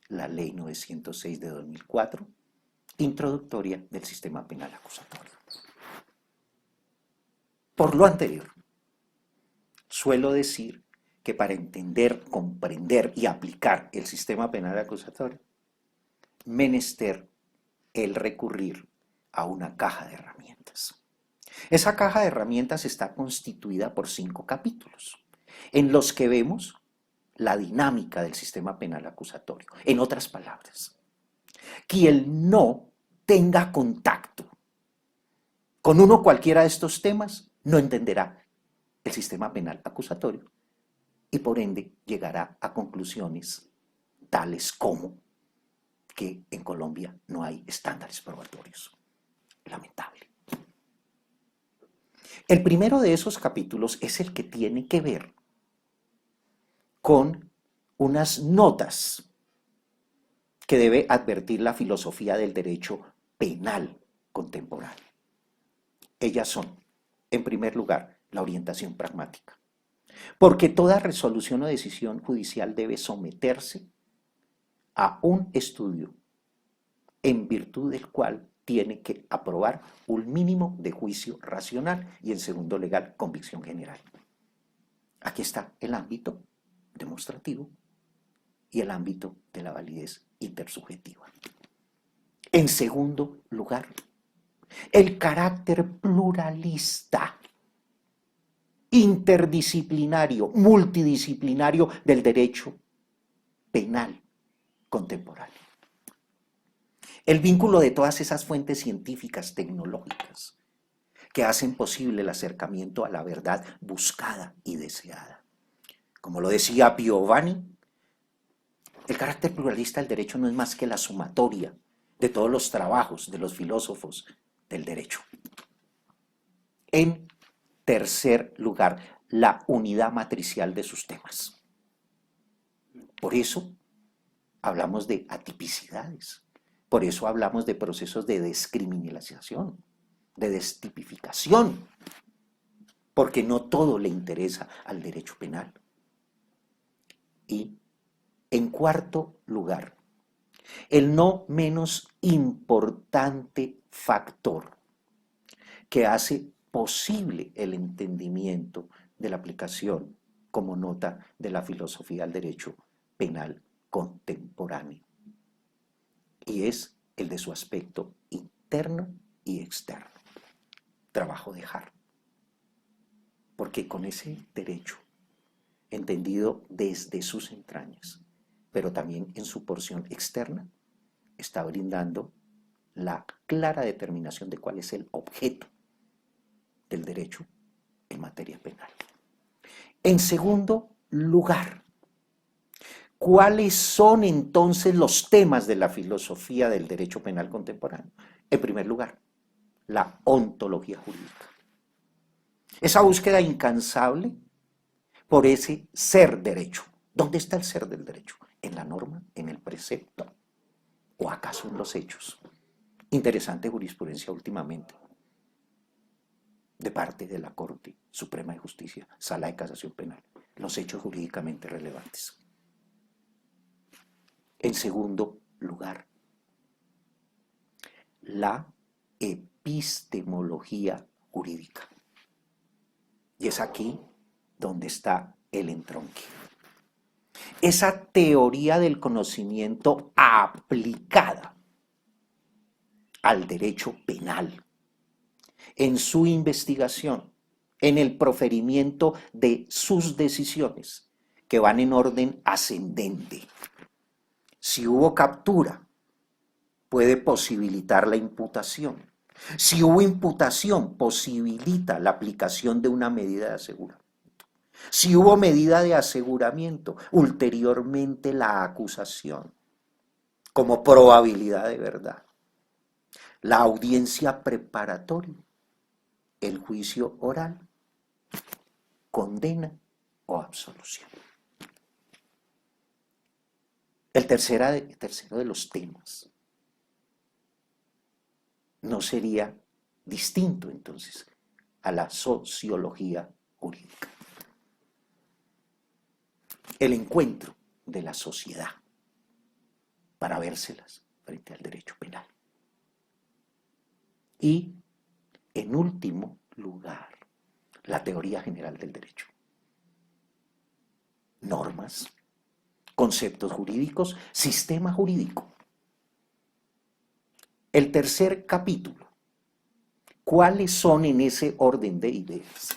la Ley 906 de 2004, introductoria del sistema penal acusatorio. Por lo anterior, suelo decir que para entender, comprender y aplicar el sistema penal acusatorio, menester el recurrir a una caja de herramientas. Esa caja de herramientas está constituida por 5 capítulos, en los que vemos la dinámica del sistema penal acusatorio. En otras palabras, quien no tenga contacto con uno cualquiera de estos temas no entenderá el sistema penal acusatorio y por ende llegará a conclusiones tales como que en Colombia no hay estándares probatorios. Lamentable. El primero de esos capítulos es el que tiene que ver con unas notas que debe advertir la filosofía del derecho penal contemporáneo. Ellas son, en primer lugar, la orientación pragmática, porque toda resolución o decisión judicial debe someterse a un estudio en virtud del cual tiene que aprobar un mínimo de juicio racional y, en segundo lugar, convicción general. Aquí está el ámbito demostrativo y el ámbito de la validez intersubjetiva. En segundo lugar, el carácter pluralista, interdisciplinario, multidisciplinario del derecho penal contemporáneo. El vínculo de todas esas fuentes científicas, tecnológicas, que hacen posible el acercamiento a la verdad buscada y deseada. Como lo decía Piovani, el carácter pluralista del derecho no es más que la sumatoria de todos los trabajos de los filósofos del derecho. En tercer lugar, la unidad matricial de sus temas. Por eso hablamos de atipicidades, por eso hablamos de procesos de descriminalización, de destipificación, porque no todo le interesa al derecho penal. Y en cuarto lugar, el no menos importante factor que hace posible el entendimiento de la aplicación como nota de la filosofía del derecho penal contemporáneo, y es el de su aspecto interno y externo. Trabajo dejar, porque con ese derecho, entendido desde sus entrañas, pero también en su porción externa, está brindando la clara determinación de cuál es el objeto del derecho en materia penal. En segundo lugar, ¿cuáles son entonces los temas de la filosofía del derecho penal contemporáneo? En primer lugar, la ontología jurídica. Esa búsqueda incansable por ese ser derecho. ¿Dónde está el ser del derecho? ¿En la norma? ¿En el precepto? ¿O acaso en los hechos? Interesante jurisprudencia últimamente de parte de la Corte Suprema de Justicia, Sala de Casación Penal, los hechos jurídicamente relevantes. En segundo lugar, la epistemología jurídica. Y es aquí donde está el entronque. Esa teoría del conocimiento aplicada al derecho penal, en su investigación, en el proferimiento de sus decisiones, que van en orden ascendente. Si hubo captura, puede posibilitar la imputación. Si hubo imputación, posibilita la aplicación de una medida de aseguramiento. Si hubo medida de aseguramiento, ulteriormente la acusación, como probabilidad de verdad. La audiencia preparatoria, el juicio oral, condena o absolución. El tercero de los temas no sería distinto entonces a la sociología jurídica. El encuentro de la sociedad para vérselas frente al derecho penal. Y, en último lugar, la teoría general del derecho. Normas, conceptos jurídicos, sistema jurídico. El tercer capítulo. ¿Cuáles son en ese orden de ideas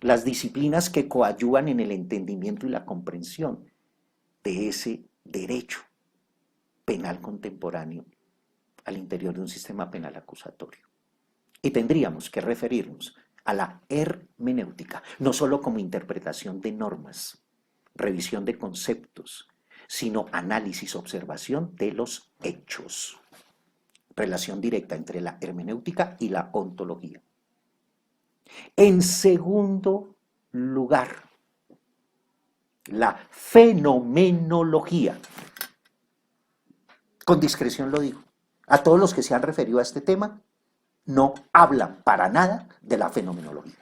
las disciplinas que coadyuvan en el entendimiento y la comprensión de ese derecho penal contemporáneo al interior de un sistema penal acusatorio? Y tendríamos que referirnos a la hermenéutica, no solo como interpretación de normas, revisión de conceptos, sino análisis, observación de los hechos. Relación directa entre la hermenéutica y la ontología. En segundo lugar, la fenomenología. Con discreción lo digo. A todos los que se han referido a este tema, no hablan para nada de la fenomenología.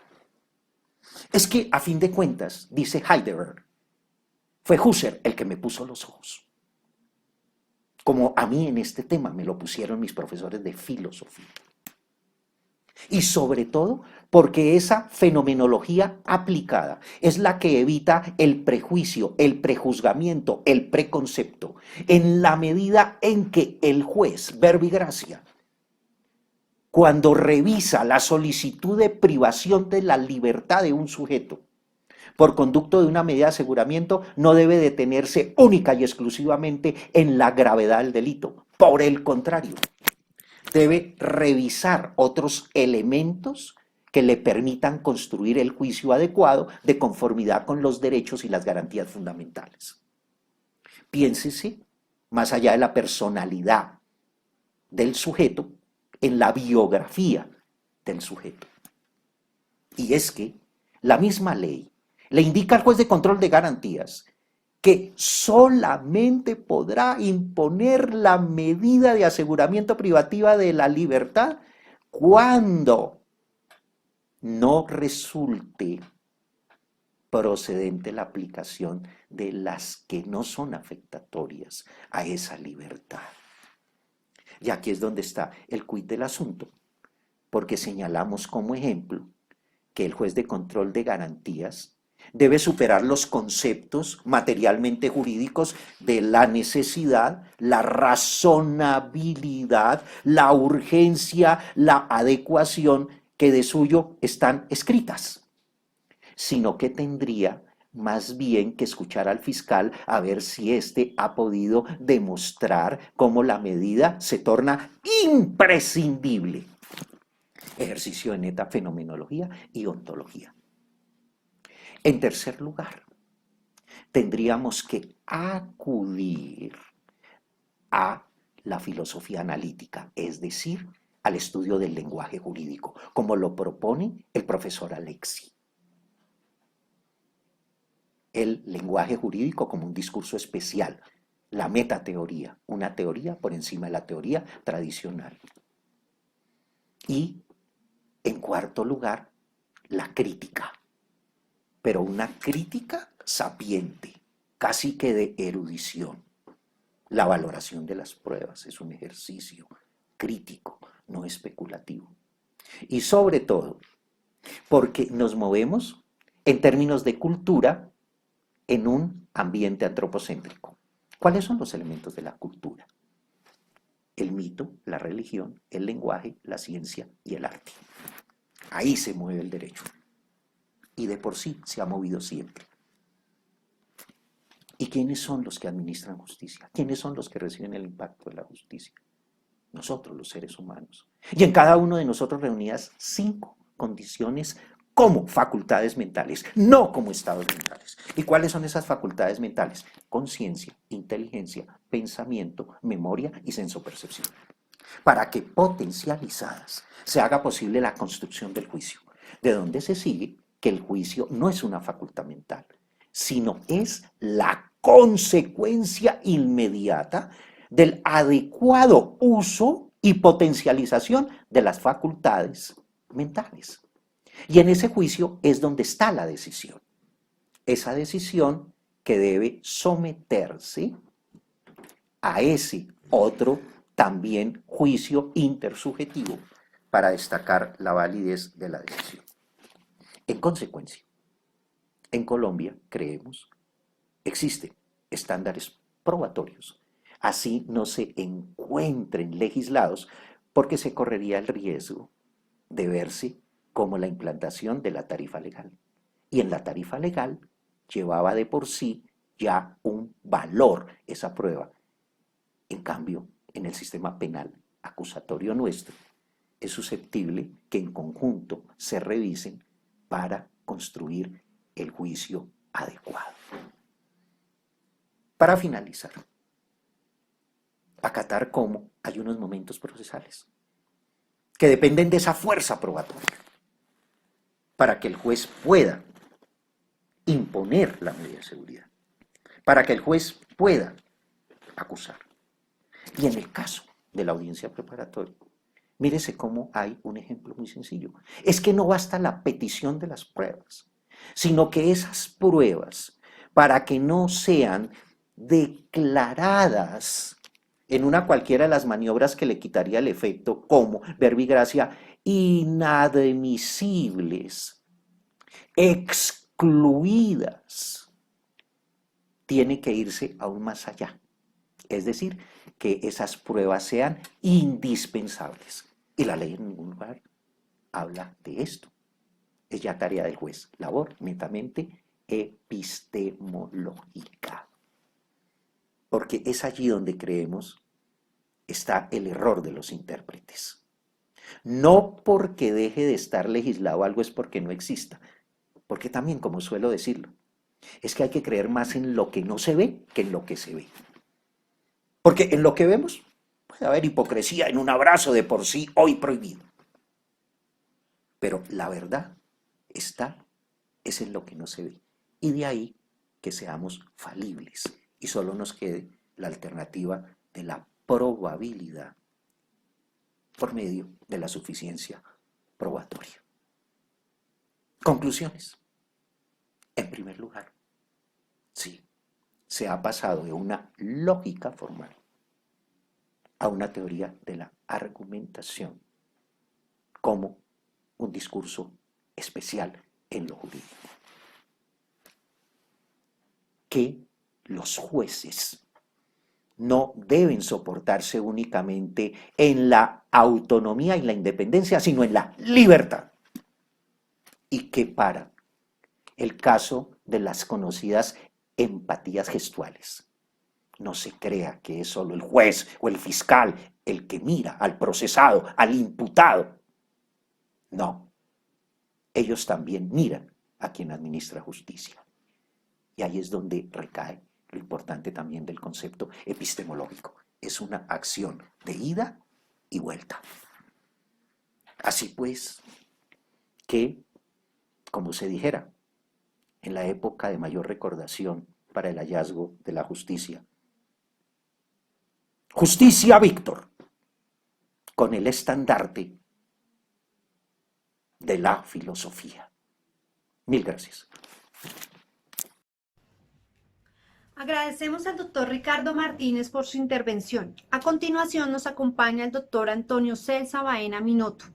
Es que, a fin de cuentas, dice Heidegger, fue Husserl el que me puso los ojos. Como a mí en este tema me lo pusieron mis profesores de filosofía. Y sobre todo porque esa fenomenología aplicada es la que evita el prejuicio, el prejuzgamiento, el preconcepto, en la medida en que el juez, verbi gracia, cuando revisa la solicitud de privación de la libertad de un sujeto por conducto de una medida de aseguramiento, no debe detenerse única y exclusivamente en la gravedad del delito. Por el contrario, debe revisar otros elementos que le permitan construir el juicio adecuado de conformidad con los derechos y las garantías fundamentales. Piénsese, más allá de la personalidad del sujeto, en la biografía del sujeto. Y es que la misma ley le indica al juez de control de garantías que solamente podrá imponer la medida de aseguramiento privativa de la libertad cuando no resulte procedente la aplicación de las que no son afectatorias a esa libertad. Y aquí es donde está el quid del asunto, porque señalamos como ejemplo que el juez de control de garantías debe superar los conceptos materialmente jurídicos de la necesidad, la razonabilidad, la urgencia, la adecuación que de suyo están escritas, sino que tendría más bien que escuchar al fiscal a ver si éste ha podido demostrar cómo la medida se torna imprescindible. Ejercicio de neta fenomenología y ontología. En tercer lugar, tendríamos que acudir a la filosofía analítica, es decir, al estudio del lenguaje jurídico, como lo propone el profesor Alexi. El lenguaje jurídico como un discurso especial, la metateoría, una teoría por encima de la teoría tradicional. Y, en cuarto lugar, la crítica, pero una crítica sapiente, casi que de erudición. La valoración de las pruebas es un ejercicio crítico, no especulativo. Y sobre todo, porque nos movemos en términos de cultura en un ambiente antropocéntrico. ¿Cuáles son los elementos de la cultura? El mito, la religión, el lenguaje, la ciencia y el arte. Ahí se mueve el derecho. Y de por sí se ha movido siempre. ¿Y quiénes son los que administran justicia? ¿Quiénes son los que reciben el impacto de la justicia? Nosotros, los seres humanos. Y en cada uno de nosotros reunidas 5 condiciones como facultades mentales, no como estados mentales. ¿Y cuáles son esas facultades mentales? Conciencia, inteligencia, pensamiento, memoria y sensopercepción. Para que potencializadas se haga posible la construcción del juicio, de donde se sigue que el juicio no es una facultad mental, sino es la consecuencia inmediata del adecuado uso y potencialización de las facultades mentales. Y en ese juicio es donde está la decisión. Esa decisión que debe someterse a ese otro también juicio intersubjetivo para destacar la validez de la decisión. En consecuencia, en Colombia, creemos, existen estándares probatorios. Así no se encuentren legislados porque se correría el riesgo de verse como la implantación de la tarifa legal. Y en la tarifa legal llevaba de por sí ya un valor esa prueba. En cambio, en el sistema penal acusatorio nuestro, es susceptible que en conjunto se revisen para construir el juicio adecuado. Para finalizar, acatar cómo hay unos momentos procesales que dependen de esa fuerza probatoria para que el juez pueda imponer la medida de seguridad, para que el juez pueda acusar. Y en el caso de la audiencia preparatoria, mírese cómo hay un ejemplo muy sencillo. Es que no basta la petición de las pruebas, sino que esas pruebas, para que no sean declaradas en una cualquiera de las maniobras que le quitaría el efecto, como verbigracia, inadmisibles, excluidas, tiene que irse aún más allá. Es decir, que esas pruebas sean indispensables. Y la ley en ningún lugar habla de esto. Es ya tarea del juez, labor netamente epistemológica. Porque es allí donde creemos está el error de los intérpretes. No porque deje de estar legislado algo es porque no exista. Porque también, como suelo decirlo, es que hay que creer más en lo que no se ve que en lo que se ve. Porque en lo que vemos puede haber hipocresía en un abrazo de por sí hoy prohibido. Pero la verdad es en lo que no se ve. Y de ahí que seamos falibles y solo nos quede la alternativa de la probabilidad por medio de la suficiencia probatoria. Conclusiones. En primer lugar, sí, se ha pasado de una lógica formal a una teoría de la argumentación como un discurso especial en lo jurídico. Que los jueces no deben soportarse únicamente en la autonomía y la independencia, sino en la libertad. Y que para el caso de las conocidas empatías gestuales, no se crea que es solo el juez o el fiscal el que mira al procesado, al imputado. No, ellos también miran a quien administra justicia. Y ahí es donde recae lo importante también del concepto epistemológico. Es una acción de ida y vuelta. Así pues, que, como se dijera, en la época de mayor recordación para el hallazgo de la justicia, Justicia Víctor, con el estandarte de la filosofía. Mil gracias. Agradecemos al doctor Ricardo Martínez por su intervención. A continuación nos acompaña el doctor Antonio Celsa Baena Minotto,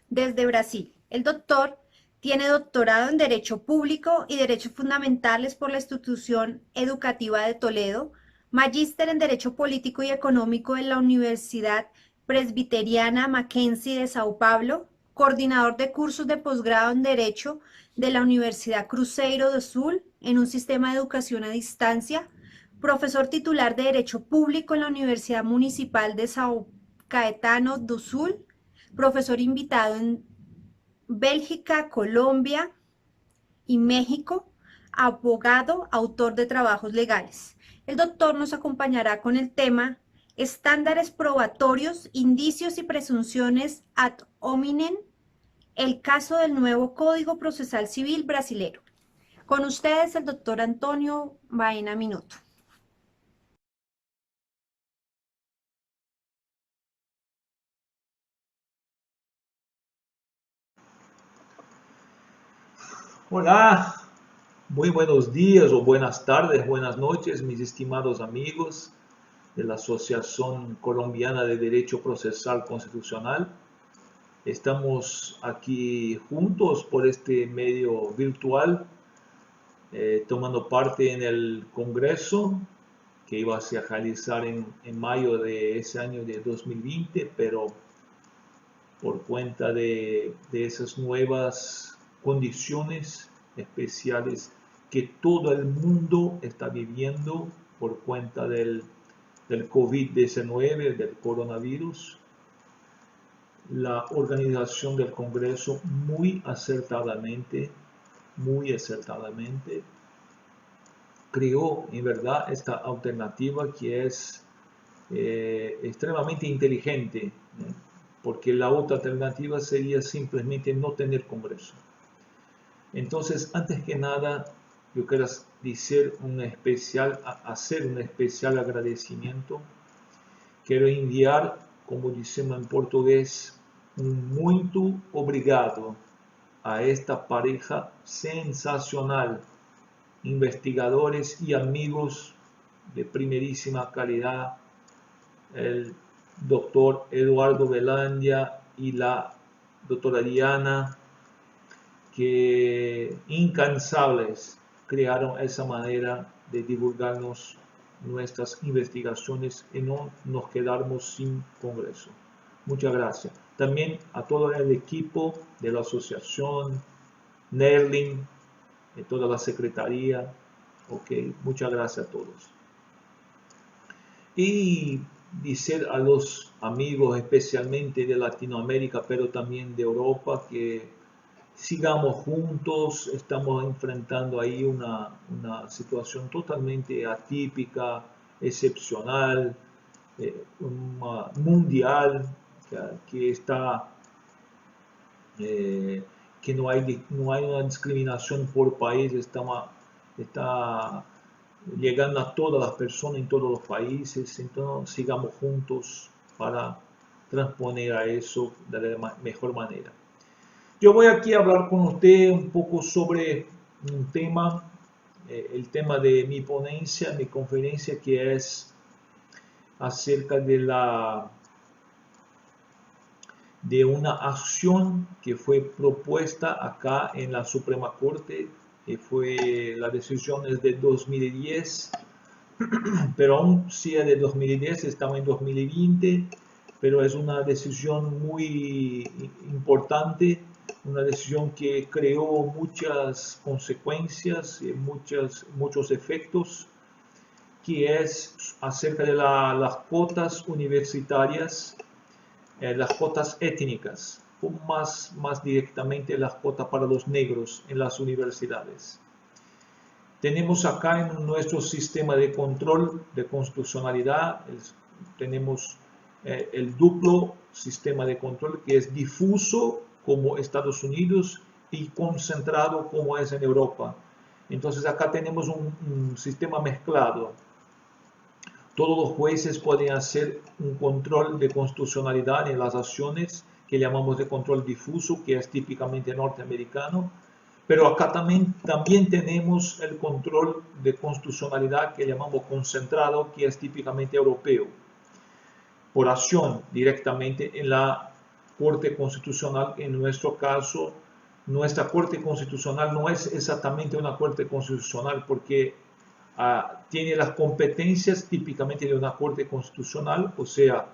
desde Brasil. El doctor Tiene doctorado en Derecho Público y Derechos Fundamentales por la Institución Educativa de Toledo, magíster en Derecho Político y Económico en la Universidad Presbiteriana Mackenzie de Sao Paulo, coordinador de cursos de posgrado en Derecho de la Universidad Cruzeiro do Sul en un sistema de educación a distancia, profesor titular de Derecho Público en la Universidad Municipal de São Caetano do Sul, profesor invitado en Bélgica, Colombia y México, abogado, autor de trabajos legales. El doctor nos acompañará con el tema Estándares probatorios, indicios y presunciones ad hominem, el caso del nuevo Código Procesal Civil brasilero. Con ustedes el doctor Antonio Baena Minuto. Hola, muy buenos días o buenas tardes, buenas noches, mis estimados amigos de la Asociación Colombiana de Derecho Procesal Constitucional. Estamos aquí juntos por este medio virtual, tomando parte en el Congreso que iba a se realizar en mayo de ese año de 2020, pero por cuenta de esas nuevas condiciones especiales que todo el mundo está viviendo por cuenta del COVID-19, del coronavirus, la organización del Congreso muy acertadamente, creó en verdad esta alternativa que es extremadamente inteligente, ¿no? Porque la otra alternativa sería simplemente no tener Congreso. Entonces, antes que nada, yo quiero hacer un especial agradecimiento. Quiero enviar, como decimos en portugués, un muito obrigado a esta pareja sensacional, investigadores y amigos de primerísima calidad, el doctor Eduardo Velandia y la doctora Diana, que incansables crearon esa manera de divulgarnos nuestras investigaciones y no nos quedamos sin Congreso. Muchas gracias. También a todo el equipo de la asociación, Nerling, de toda la secretaría. Ok, muchas gracias a todos. Y decir a los amigos, especialmente de Latinoamérica, pero también de Europa, que sigamos juntos. Estamos enfrentando ahí una situación totalmente atípica, excepcional, mundial, que está, que no hay una discriminación por país, está llegando a todas las personas en todos los países. Entonces sigamos juntos para transponer a eso de la mejor manera. Yo voy aquí a hablar con usted un poco sobre un tema, el tema de mi ponencia, mi conferencia, que es acerca de una acción que fue propuesta acá en la Suprema Corte, que fue la decisión es de 2010, pero aún si es de 2010, estamos en 2020, pero es una decisión muy importante, una decisión que creó muchas consecuencias y muchos efectos, que es acerca de las cuotas universitarias, las cuotas étnicas, o más directamente las cuotas para los negros en las universidades. Tenemos acá en nuestro sistema de control de constitucionalidad, tenemos el duplo sistema de control, que es difuso como Estados Unidos y concentrado como es en Europa. Entonces acá tenemos un sistema mezclado. Todos los jueces pueden hacer un control de constitucionalidad en las acciones que llamamos de control difuso, que es típicamente norteamericano, pero acá también tenemos el control de constitucionalidad que llamamos concentrado, que es típicamente europeo, por acción directamente en la Corte Constitucional, que en nuestro caso nuestra Corte Constitucional no es exactamente una Corte Constitucional porque tiene las competencias típicamente de una Corte Constitucional, o sea,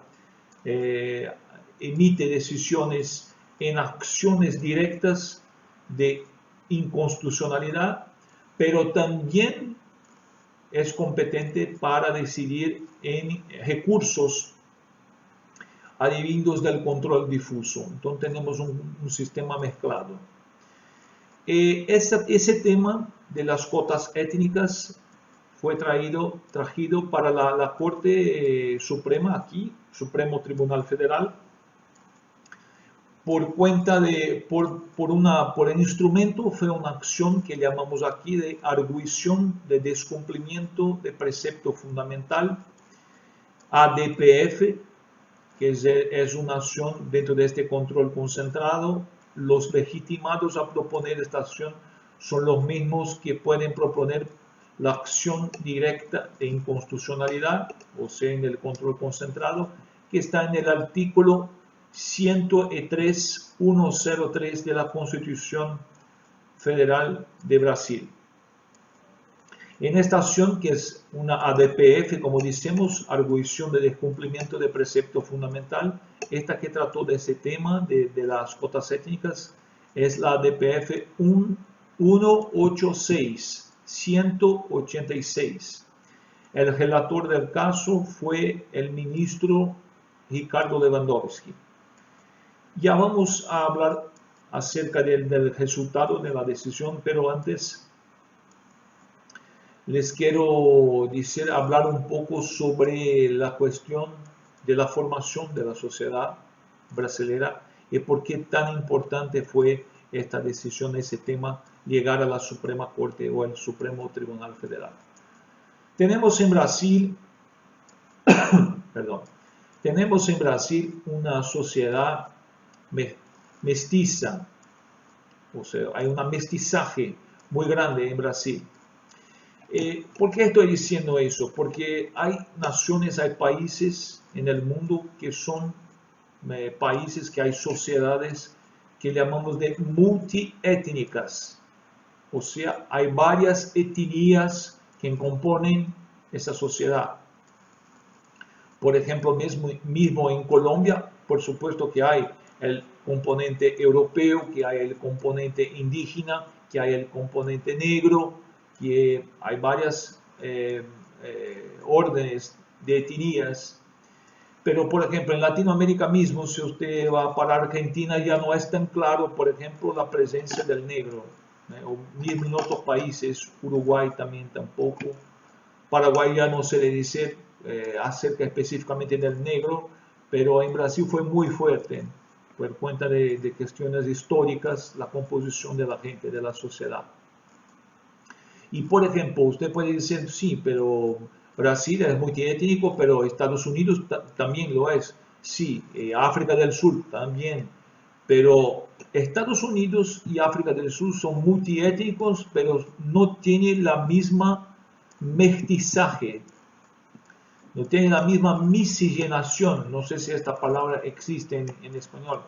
emite decisiones en acciones directas de inconstitucionalidad, pero también es competente para decidir en recursos advindos del control difuso. Entonces tenemos un sistema mezclado. Ese tema de las cuotas étnicas fue traído para la Corte Suprema aquí, Supremo Tribunal Federal, por cuenta de, por el instrumento, fue una acción que llamamos aquí de arguición de descumplimiento de precepto fundamental, ADPF, que es una acción dentro de este control concentrado. Los legitimados a proponer esta acción son los mismos que pueden proponer la acción directa de inconstitucionalidad, o sea, en el control concentrado, que está en el artículo 103.103 de la Constitución Federal de Brasil. En esta acción, que es una ADPF, como decimos, arguición de descumplimiento de precepto fundamental, esta que trató de ese tema de las cuotas étnicas es la ADPF 186. El relator del caso fue el ministro Ricardo Lewandowski. Ya vamos a hablar acerca del resultado de la decisión, pero antes les quiero hablar un poco sobre la cuestión de la formación de la sociedad brasileña y por qué tan importante fue esta decisión, ese tema, llegar a la Suprema Corte o el Supremo Tribunal Federal. Tenemos en Brasil, tenemos en Brasil una sociedad mestiza, o sea, hay un mestizaje muy grande en Brasil. ¿Por qué estoy diciendo eso? Porque hay naciones, hay países en el mundo que son países, que hay sociedades que llamamos de multiétnicas. O sea, hay varias etnias que componen esa sociedad. Por ejemplo, mismo en Colombia, por supuesto que hay el componente europeo, que hay el componente indígena, que hay el componente negro, que hay varias órdenes de etnias, pero por ejemplo en Latinoamérica mismo, si usted va para Argentina, ya no es tan claro, por ejemplo, la presencia del negro, o mismo en otros países, Uruguay también tampoco, Paraguay ya no se le dice acerca específicamente del negro, pero en Brasil fue muy fuerte, por cuenta de cuestiones históricas, la composición de la gente, de la sociedad. Y por ejemplo, usted puede decir, sí, pero Brasil es multiétnico, pero Estados Unidos también lo es. Sí, África del Sur también. Pero Estados Unidos y África del Sur son multiétnicos, pero no tienen la misma mestizaje. No tienen la misma miscigenación. No sé si esta palabra existe en español.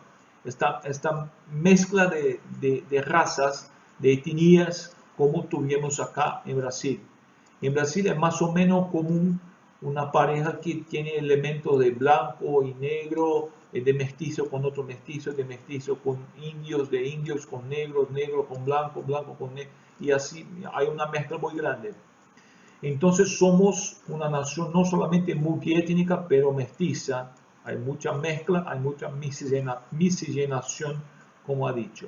Esta mezcla de razas, de etnias, como tuvimos acá en Brasil. En Brasil es más o menos común una pareja que tiene elementos de blanco y negro, de mestizo con otro mestizo, de mestizo con indios, de indios con negros, negro con blanco, blanco con negro, y así hay una mezcla muy grande. Entonces somos una nación no solamente multiétnica, pero mestiza. Hay mucha mezcla, hay mucha miscigenación, como ha dicho.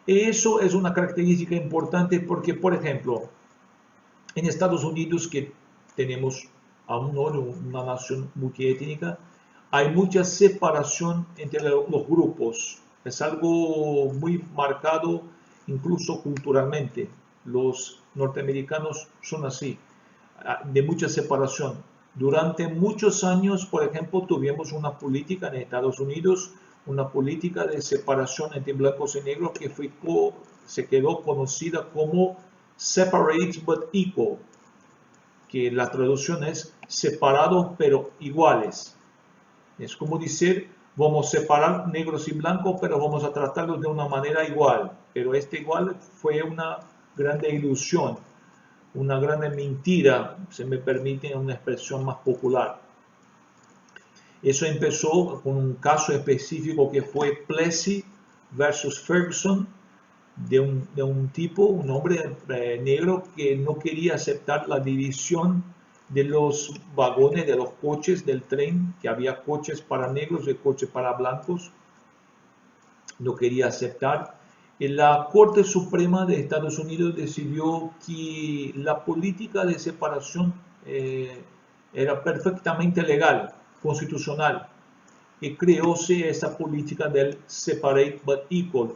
Eso es una característica importante porque, por ejemplo, en Estados Unidos, que tenemos aún una nación multiétnica, hay mucha separación entre los grupos. Es algo muy marcado incluso culturalmente. Los norteamericanos son así, de mucha separación. Durante muchos años, por ejemplo, tuvimos una política en Estados Unidos, una política de separación entre blancos y negros que se quedó conocida como separate but equal, que la traducción es separados pero iguales. Es como decir, vamos a separar negros y blancos, pero vamos a tratarlos de una manera igual. Pero este igual fue una grande ilusión, una grande mentira, se me permite una expresión más popular. Eso empezó con un caso específico que fue Plessy versus Ferguson, de un tipo, un hombre negro que no quería aceptar la división de los vagones, de los coches del tren, que había coches para negros y coches para blancos. No quería aceptar. Y la Corte Suprema de Estados Unidos decidió que la política de separación era perfectamente legal, constitucional, y creóse esa política del separate but equal,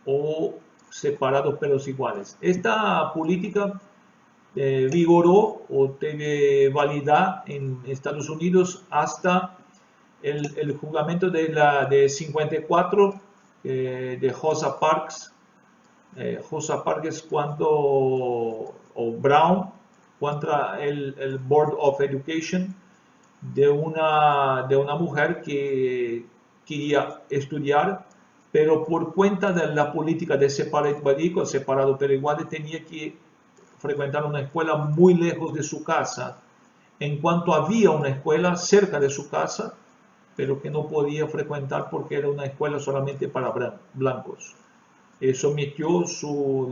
o separados pero iguales. Esta política vigoró o tiene validad en Estados Unidos hasta el juramento de 54 de Rosa Parks. Rosa Parks es cuando, o Brown, contra el Board of Education de una mujer que quería estudiar, pero por cuenta de la política de separate but equal, separado pero igual, tenía que frecuentar una escuela muy lejos de su casa, en cuanto había una escuela cerca de su casa, pero que no podía frecuentar porque era una escuela solamente para blancos. Eso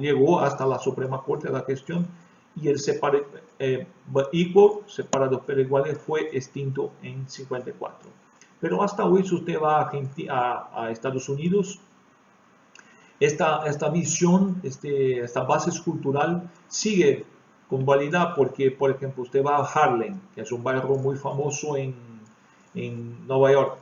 llegó hasta la Suprema Corte de la cuestión, y el separate but equal, separados pero iguales, fue extinto en 54. Pero hasta hoy, si usted va a Estados Unidos, esta visión, esta base cultural sigue con validad, porque, por ejemplo, usted va a Harlem, que es un barrio muy famoso en Nueva York.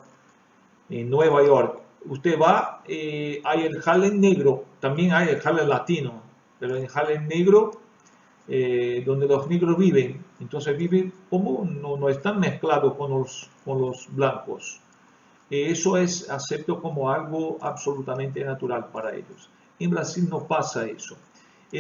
En Nueva York, usted va, hay el Harlem negro, también hay el Harlem latino, pero en Harlem negro, donde los negros viven, entonces viven como no están mezclados con los blancos. Eso es acepto como algo absolutamente natural para ellos. En Brasil no pasa eso.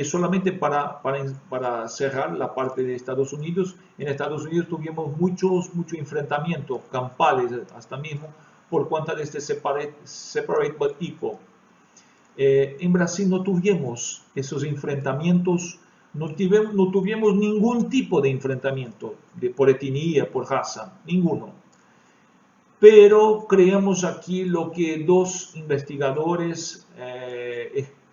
Solamente para cerrar la parte de Estados Unidos, en Estados Unidos tuvimos muchos enfrentamientos campales hasta mismo por cuenta de este separate but equal. En Brasil no tuvimos esos enfrentamientos, no tuvimos ningún tipo de enfrentamiento por etnia, por raza, ninguno. Pero creamos aquí lo que dos investigadores,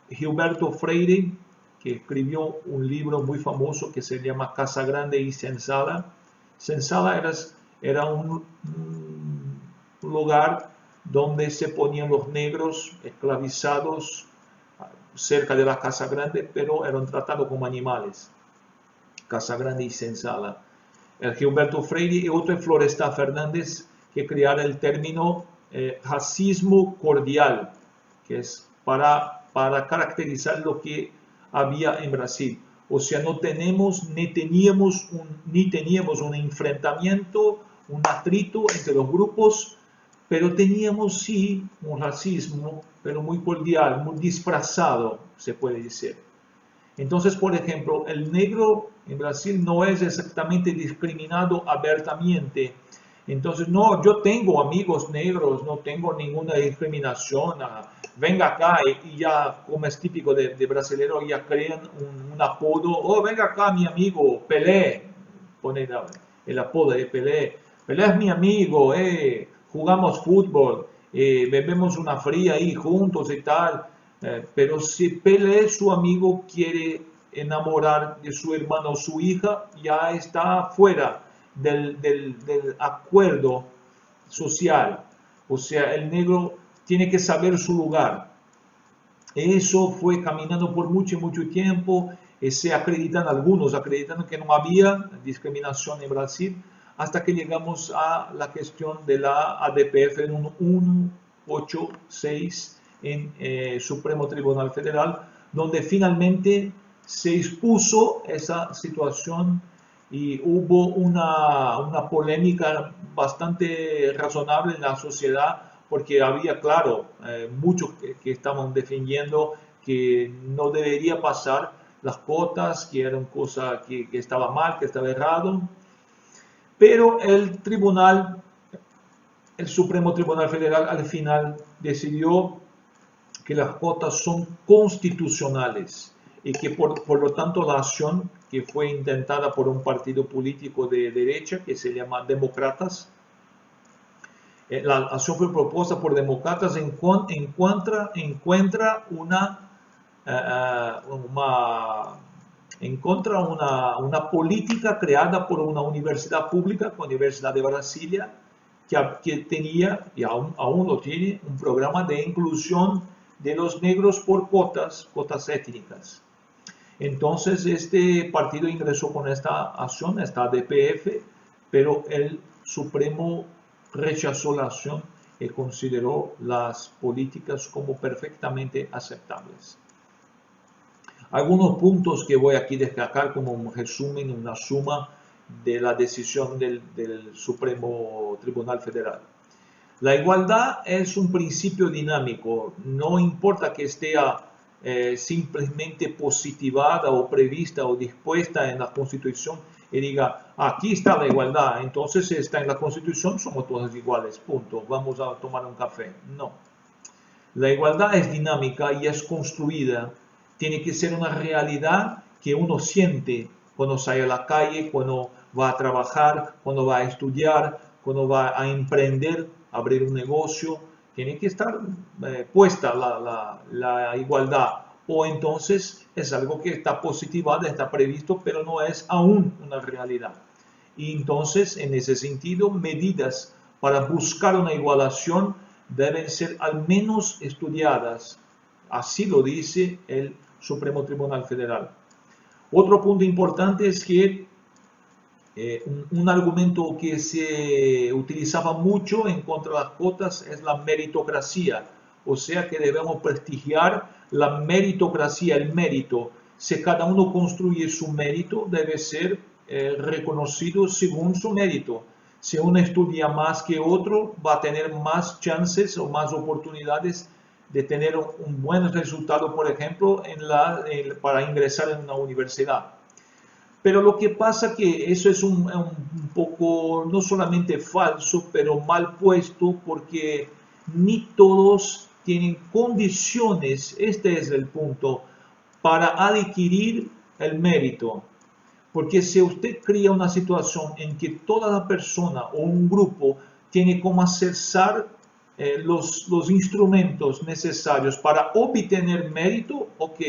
Gilberto Freire, que escribió un libro muy famoso que se llama Casa Grande y Senzala. Senzala era un lugar donde se ponían los negros esclavizados cerca de la Casa Grande, pero eran tratados como animales. Casa Grande y Senzala. El Gilberto Freire y otro es Florestan Fernández, que crearon el término racismo cordial, que es para caracterizar lo que había en Brasil. O sea, ni teníamos un enfrentamiento, un atrito entre los grupos, pero teníamos sí un racismo, pero muy cordial, muy disfrazado, se puede decir. Entonces, por ejemplo, el negro en Brasil no es exactamente discriminado abiertamente. Entonces, no, yo tengo amigos negros, no tengo ninguna discriminación. Venga acá, y ya, como es típico de brasileño, ya crean un apodo. Oh, venga acá, mi amigo, Pelé. Pone el apodo de Pelé. Pelé es mi amigo, jugamos fútbol, bebemos una fría ahí juntos y tal. Pero si Pelé, su amigo, quiere enamorar de su hermano o su hija, ya está fuera del acuerdo social. O sea, el negro tiene que saber su lugar. Eso fue caminando por mucho tiempo. Algunos acreditan que no había discriminación en Brasil, hasta que llegamos a la cuestión de la ADPF en 186 en Supremo Tribunal Federal, donde finalmente se expuso esa situación y hubo una polémica bastante razonable en la sociedad, porque había, claro, muchos que estaban defendiendo que no debería pasar las cuotas, que era una cosa que estaba mal, que estaba errado. Pero el tribunal el Supremo Tribunal Federal al final decidió que las cuotas son constitucionales y que por lo tanto la acción que fue intentada por un partido político de derecha que se llama Demócratas, la acción fue propuesta por demócratas, encuentra una política creada por una universidad pública, la Universidad de Brasilia, que tenía, y aún lo tiene, un programa de inclusión de los negros por cuotas étnicas. Entonces este partido ingresó con esta acción, esta ADPF, pero el Supremo rechazó la acción y consideró las políticas como perfectamente aceptables. Algunos puntos que voy aquí a destacar como un resumen, una suma de la decisión del Supremo Tribunal Federal. La igualdad es un principio dinámico, no importa que esté simplemente positivada o prevista o dispuesta en la Constitución y diga, aquí está la igualdad, entonces está en la Constitución, somos todos iguales, punto, vamos a tomar un café. No. La igualdad es dinámica y es construida, tiene que ser una realidad que uno siente cuando sale a la calle, cuando va a trabajar, cuando va a estudiar, cuando va a emprender, abrir un negocio, tiene que estar puesta la igualdad, o entonces es algo que está positivado, está previsto, pero no es aún una realidad. Y entonces, en ese sentido, medidas para buscar una igualación deben ser al menos estudiadas. Así lo dice el Supremo Tribunal Federal. Otro punto importante es que un argumento que se utilizaba mucho en contra de las cuotas es la meritocracia, o sea que debemos prestigiar la meritocracia, el mérito. Si cada uno construye su mérito, debe ser reconocido según su mérito. Si uno estudia más que otro, va a tener más chances o más oportunidades de tener un buen resultado, por ejemplo, para ingresar en una universidad. Pero lo que pasa que eso es un poco, no solamente falso, pero mal puesto, porque ni todos tienen condiciones, este es el punto, para adquirir el mérito. Porque si usted crea una situación en que toda la persona o un grupo tiene como accesar los instrumentos necesarios para obtener mérito, ok,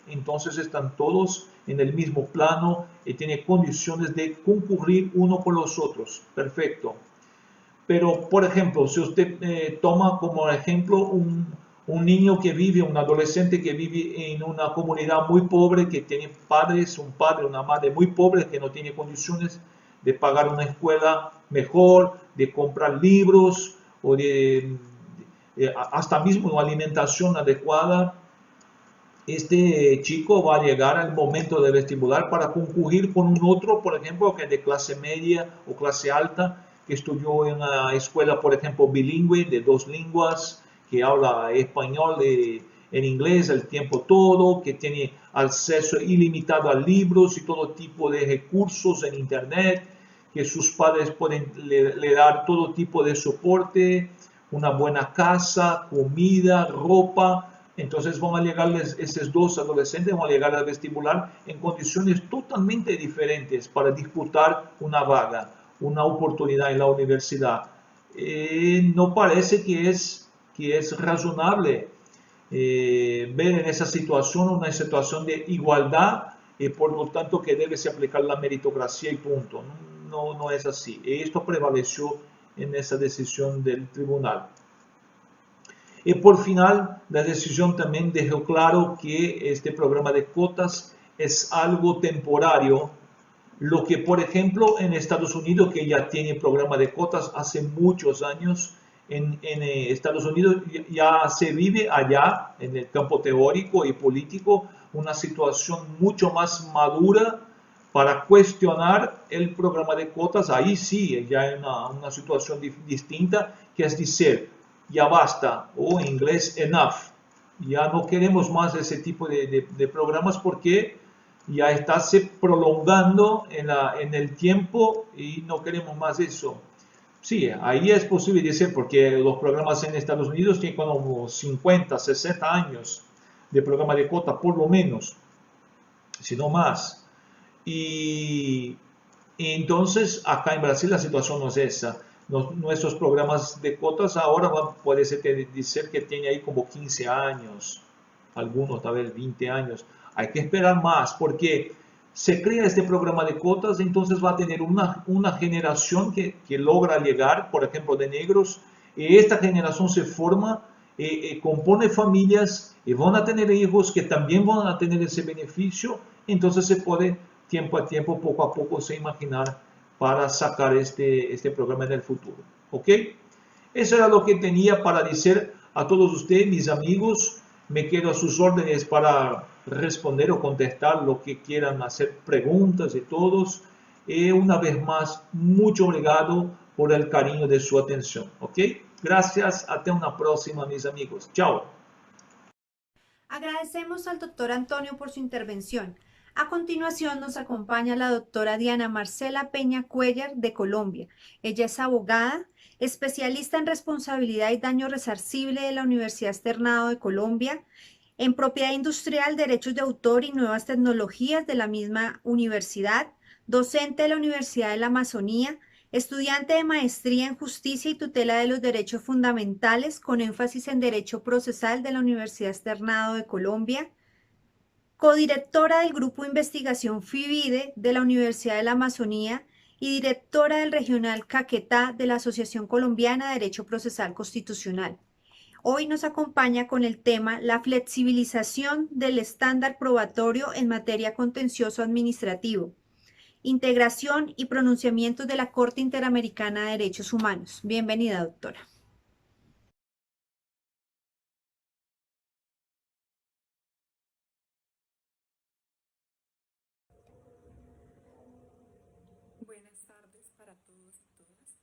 entonces están todos en el mismo plano y tienen condiciones de concurrir uno con los otros, perfecto. Pero, por ejemplo, si usted toma como ejemplo un niño que vive, un adolescente que vive en una comunidad muy pobre, que tiene padres, un padre, una madre muy pobre, que no tiene condiciones de pagar una escuela mejor, de comprar libros, o hasta mismo una alimentación adecuada, este chico va a llegar al momento del vestibular para concurrir con un otro, por ejemplo, que es de clase media o clase alta, que estudió en una escuela, por ejemplo, bilingüe de 2 lenguas, que habla español en inglés el tiempo todo, que tiene acceso ilimitado a libros y todo tipo de recursos en internet, que sus padres pueden le dar todo tipo de soporte, una buena casa, comida, ropa. Entonces van a llegar esos dos adolescentes, van a llegar al vestibular en condiciones totalmente diferentes para disputar una vaga, una oportunidad en la universidad. No parece que es razonable ver en esa situación una situación de igualdad y por lo tanto que debe se aplicar la meritocracia y punto. No es así. Esto prevaleció en esa decisión del tribunal. Y por final, la decisión también dejó claro que este programa de cuotas es algo temporario, lo que por ejemplo en Estados Unidos, que ya tiene programa de cuotas hace muchos años, en Estados Unidos ya se vive allá en el campo teórico y político una situación mucho más madura para cuestionar el programa de cuotas. Ahí sí, ya hay una situación distinta, que es decir, ya basta, o en inglés enough, ya no queremos más ese tipo de programas porque ya está se prolongando en el tiempo y no queremos más eso. Sí, ahí es posible decir, porque los programas en Estados Unidos tienen como 50, 60 años de programa de cuota, por lo menos, si no más. Y entonces acá en Brasil la situación no es esa. Nuestros programas de cuotas ahora puede ser decir que tiene ahí como 15 años, algunos tal vez 20 años. Hay que esperar más porque se crea este programa de cuotas, entonces va a tener una generación que logra llegar, por ejemplo, de negros, y esta generación se forma, compone familias y van a tener hijos que también van a tener ese beneficio, entonces se puede tiempo a tiempo, poco a poco, se imaginar para sacar este programa en el futuro. ¿Ok? Eso era lo que tenía para decir a todos ustedes, mis amigos. Me quedo a sus órdenes para responder o contestar lo que quieran hacer preguntas de todos. Una vez más, mucho obrigado por el cariño de su atención. ¿Ok? Gracias. Hasta una próxima, mis amigos. Chao. Agradecemos al doctor Antonio por su intervención. A continuación nos acompaña la doctora Diana Marcela Peña Cuellar de Colombia. Ella es abogada, especialista en responsabilidad y daño resarcible de la Universidad Externado de Colombia, en propiedad industrial, derechos de autor y nuevas tecnologías de la misma universidad, docente de la Universidad de la Amazonía, estudiante de maestría en Justicia y Tutela de los Derechos Fundamentales con énfasis en Derecho Procesal de la Universidad Externado de Colombia, codirectora del Grupo de Investigación FIBIDE de la Universidad de la Amazonía y directora del Regional Caquetá de la Asociación Colombiana de Derecho Procesal Constitucional. Hoy nos acompaña con el tema la flexibilización del estándar probatorio en materia contencioso administrativo, integración y pronunciamientos de la Corte Interamericana de Derechos Humanos. Bienvenida, doctora. Buenas tardes para todos y todas.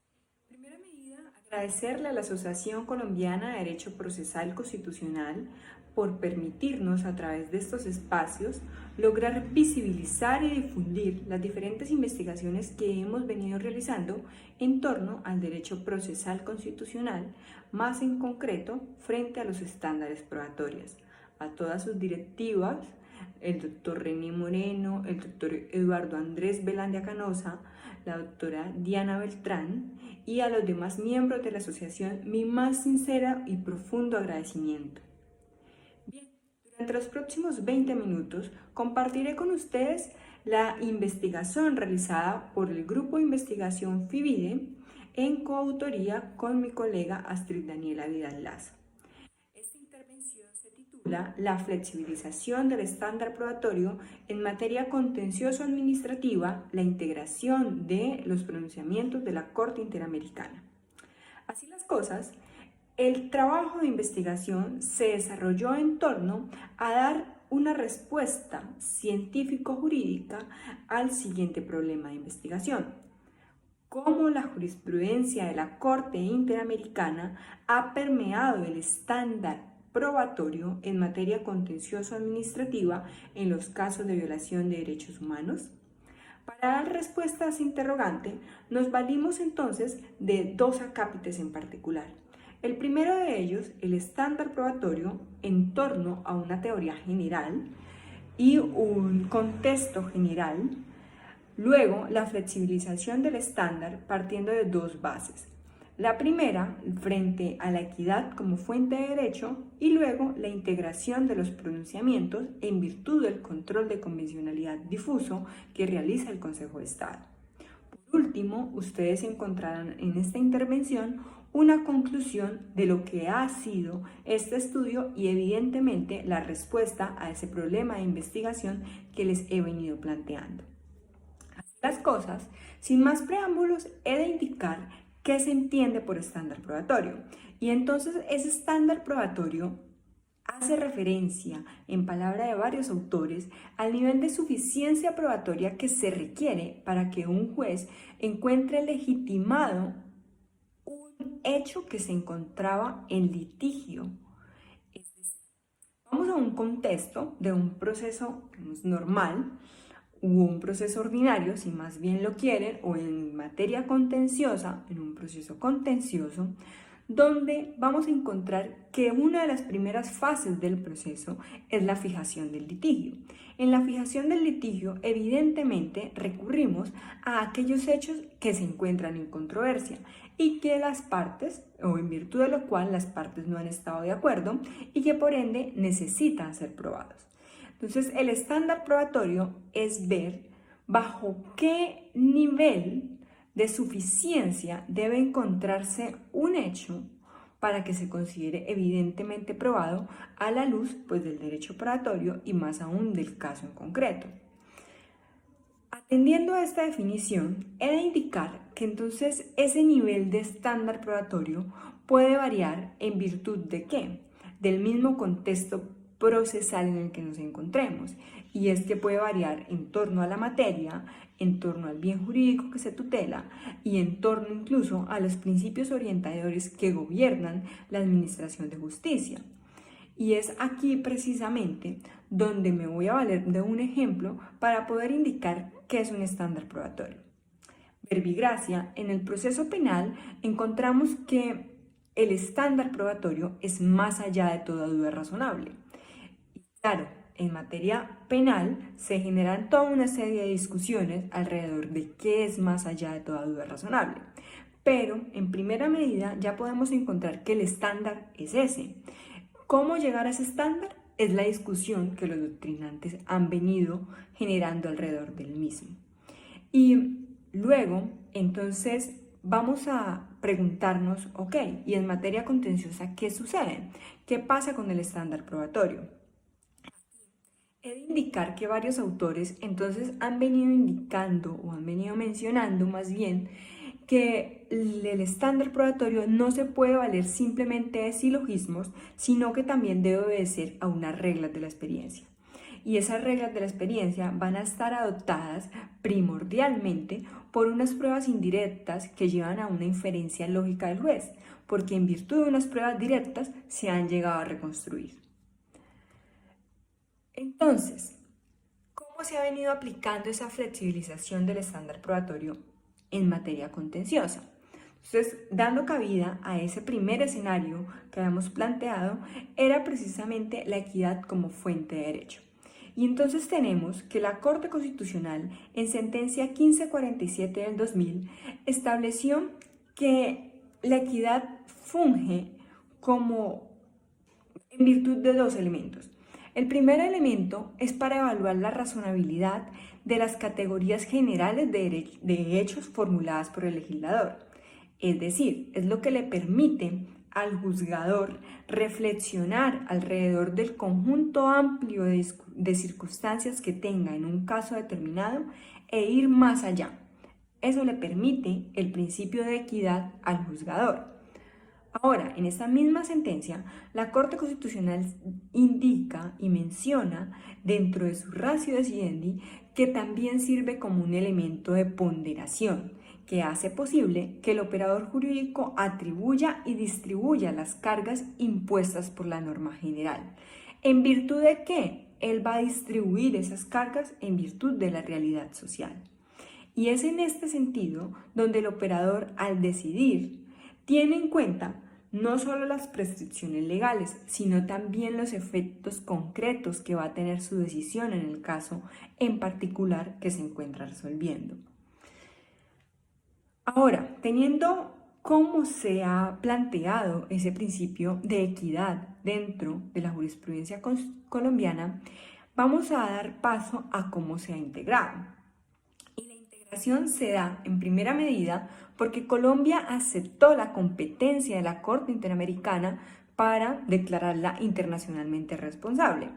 En primera medida, agradecerle a la Asociación Colombiana de Derecho Procesal Constitucional por permitirnos a través de estos espacios lograr visibilizar y difundir las diferentes investigaciones que hemos venido realizando en torno al derecho procesal constitucional, más en concreto frente a los estándares probatorios, a todas sus directivas, el doctor René Moreno, el doctor Eduardo Andrés Velandia Canosa, la doctora Diana Beltrán y a los demás miembros de la asociación mi más sincera y profundo agradecimiento. Bien, durante los próximos 20 minutos compartiré con ustedes la investigación realizada por el Grupo de Investigación FIBIDE en coautoría con mi colega Astrid Daniela Vidal Lazo. Esta intervención se titula La flexibilización del estándar probatorio en materia contencioso-administrativa, la integración de los pronunciamientos de la Corte Interamericana. Así las cosas, el trabajo de investigación se desarrolló en torno a dar una respuesta científico-jurídica al siguiente problema de investigación: cómo la jurisprudencia de la Corte Interamericana ha permeado el estándar probatorio en materia contencioso-administrativa en los casos de violación de derechos humanos. Para dar respuesta a ese interrogante, nos valimos entonces de dos acápites en particular. El primero de ellos, el estándar probatorio en torno a una teoría general y un contexto general. Luego, la flexibilización del estándar partiendo de dos bases. La primera, frente a la equidad como fuente de derecho, y luego la integración de los pronunciamientos en virtud del control de convencionalidad difuso que realiza el Consejo de Estado. Por último, ustedes encontrarán en esta intervención una conclusión de lo que ha sido este estudio y evidentemente la respuesta a ese problema de investigación que les he venido planteando. Así las cosas, sin más preámbulos, he de indicar qué se entiende por estándar probatorio. Y entonces ese estándar probatorio hace referencia, en palabra de varios autores, al nivel de suficiencia probatoria que se requiere para que un juez encuentre legitimado un hecho que se encontraba en litigio. Vamos a un contexto de un proceso normal, u un proceso ordinario, si más bien lo quieren, o en materia contenciosa, en un proceso contencioso, donde vamos a encontrar que una de las primeras fases del proceso es la fijación del litigio. En la fijación del litigio, evidentemente, recurrimos a aquellos hechos que se encuentran en controversia y que las partes, o en virtud de lo cual las partes no han estado de acuerdo y que por ende necesitan ser probados. Entonces, el estándar probatorio es ver bajo qué nivel de suficiencia debe encontrarse un hecho para que se considere evidentemente probado a la luz, pues, del derecho probatorio y más aún del caso en concreto. Atendiendo a esta definición, he de indicar que entonces ese nivel de estándar probatorio puede variar en virtud de ¿qué? Del mismo contexto procesal en el que nos encontremos, y es que puede variar en torno a la materia, en torno al bien jurídico que se tutela y en torno incluso a los principios orientadores que gobiernan la administración de justicia. Y es aquí precisamente donde me voy a valer de un ejemplo para poder indicar qué es un estándar probatorio. Verbigracia, en el proceso penal encontramos que el estándar probatorio es más allá de toda duda razonable. Y claro, en materia penal se generan toda una serie de discusiones alrededor de qué es más allá de toda duda razonable. Pero en primera medida ya podemos encontrar que el estándar es ese. ¿Cómo llegar a ese estándar? Es la discusión que los doctrinantes han venido generando alrededor del mismo. Y luego, entonces, vamos a preguntarnos, ok, y en materia contenciosa, ¿qué sucede? ¿Qué pasa con el estándar probatorio? He de indicar que varios autores entonces han venido indicando o han venido mencionando más bien que el estándar probatorio no se puede valer simplemente de silogismos, sino que también debe obedecer a unas reglas de la experiencia. Y esas reglas de la experiencia van a estar adoptadas primordialmente por unas pruebas indirectas que llevan a una inferencia lógica del juez, porque en virtud de unas pruebas directas se han llegado a reconstruir. Entonces, ¿cómo se ha venido aplicando esa flexibilización del estándar probatorio en materia contenciosa? Entonces, dando cabida a ese primer escenario que habíamos planteado, era precisamente la equidad como fuente de derecho. Y entonces tenemos que la Corte Constitucional, en sentencia 1547 del 2000, estableció que la equidad funge como en virtud de dos elementos. El primer elemento es para evaluar la razonabilidad de las categorías generales de hechos formuladas por el legislador. Es decir, es lo que le permite al juzgador reflexionar alrededor del conjunto amplio de circunstancias que tenga en un caso determinado e ir más allá. Eso le permite el principio de equidad al juzgador. Ahora, en esta misma sentencia, la Corte Constitucional indica y menciona dentro de su ratio decidendi que también sirve como un elemento de ponderación que hace posible que el operador jurídico atribuya y distribuya las cargas impuestas por la norma general. ¿En virtud de qué? Él va a distribuir esas cargas en virtud de la realidad social. Y es en este sentido donde el operador, al decidir, tiene en cuenta no solo las prescripciones legales, sino también los efectos concretos que va a tener su decisión en el caso en particular que se encuentra resolviendo. Ahora, teniendo cómo se ha planteado ese principio de equidad dentro de la jurisprudencia colombiana, vamos a dar paso a cómo se ha integrado. Y la integración se da en primera medida porque Colombia aceptó la competencia de la Corte Interamericana para declararla internacionalmente responsable.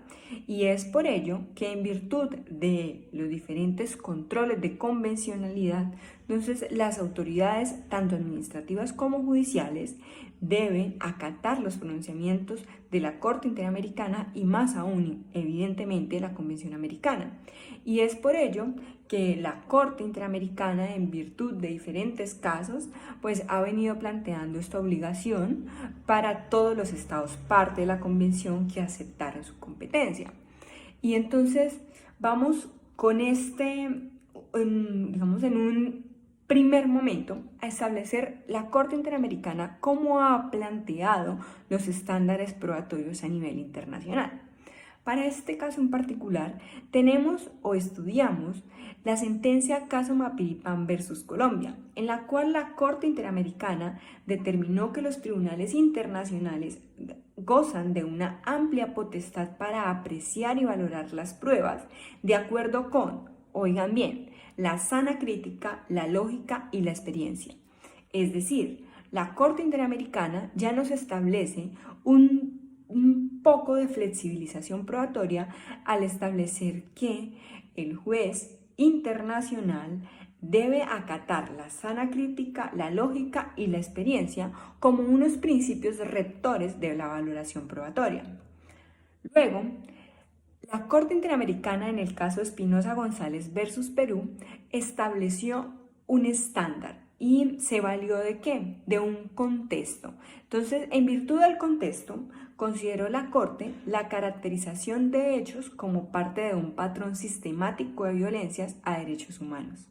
Y es por ello que en virtud de los diferentes controles de convencionalidad, entonces las autoridades, tanto administrativas como judiciales, deben acatar los pronunciamientos de la Corte Interamericana y más aún, evidentemente, la Convención Americana. Y es por ello que la Corte Interamericana, en virtud de diferentes casos, pues ha venido planteando esta obligación para todos los estados parte de la convención que aceptaron su competencia. Y entonces vamos con digamos, en un primer momento, a establecer la Corte Interamericana cómo ha planteado los estándares probatorios a nivel internacional. Para este caso en particular, tenemos o estudiamos la sentencia Caso Mapiripán versus Colombia, en la cual la Corte Interamericana determinó que los tribunales internacionales gozan de una amplia potestad para apreciar y valorar las pruebas de acuerdo con, oigan bien, la sana crítica, la lógica y la experiencia. Es decir, la Corte Interamericana ya nos establece un poco de flexibilización probatoria al establecer que el juez internacional debe acatar la sana crítica, la lógica y la experiencia como unos principios rectores de la valoración probatoria. Luego, la Corte Interamericana en el caso Espinosa González versus Perú estableció un estándar y se valió ¿de qué? De un contexto. Entonces, en virtud del contexto, consideró la Corte la caracterización de hechos como parte de un patrón sistemático de violencias a derechos humanos.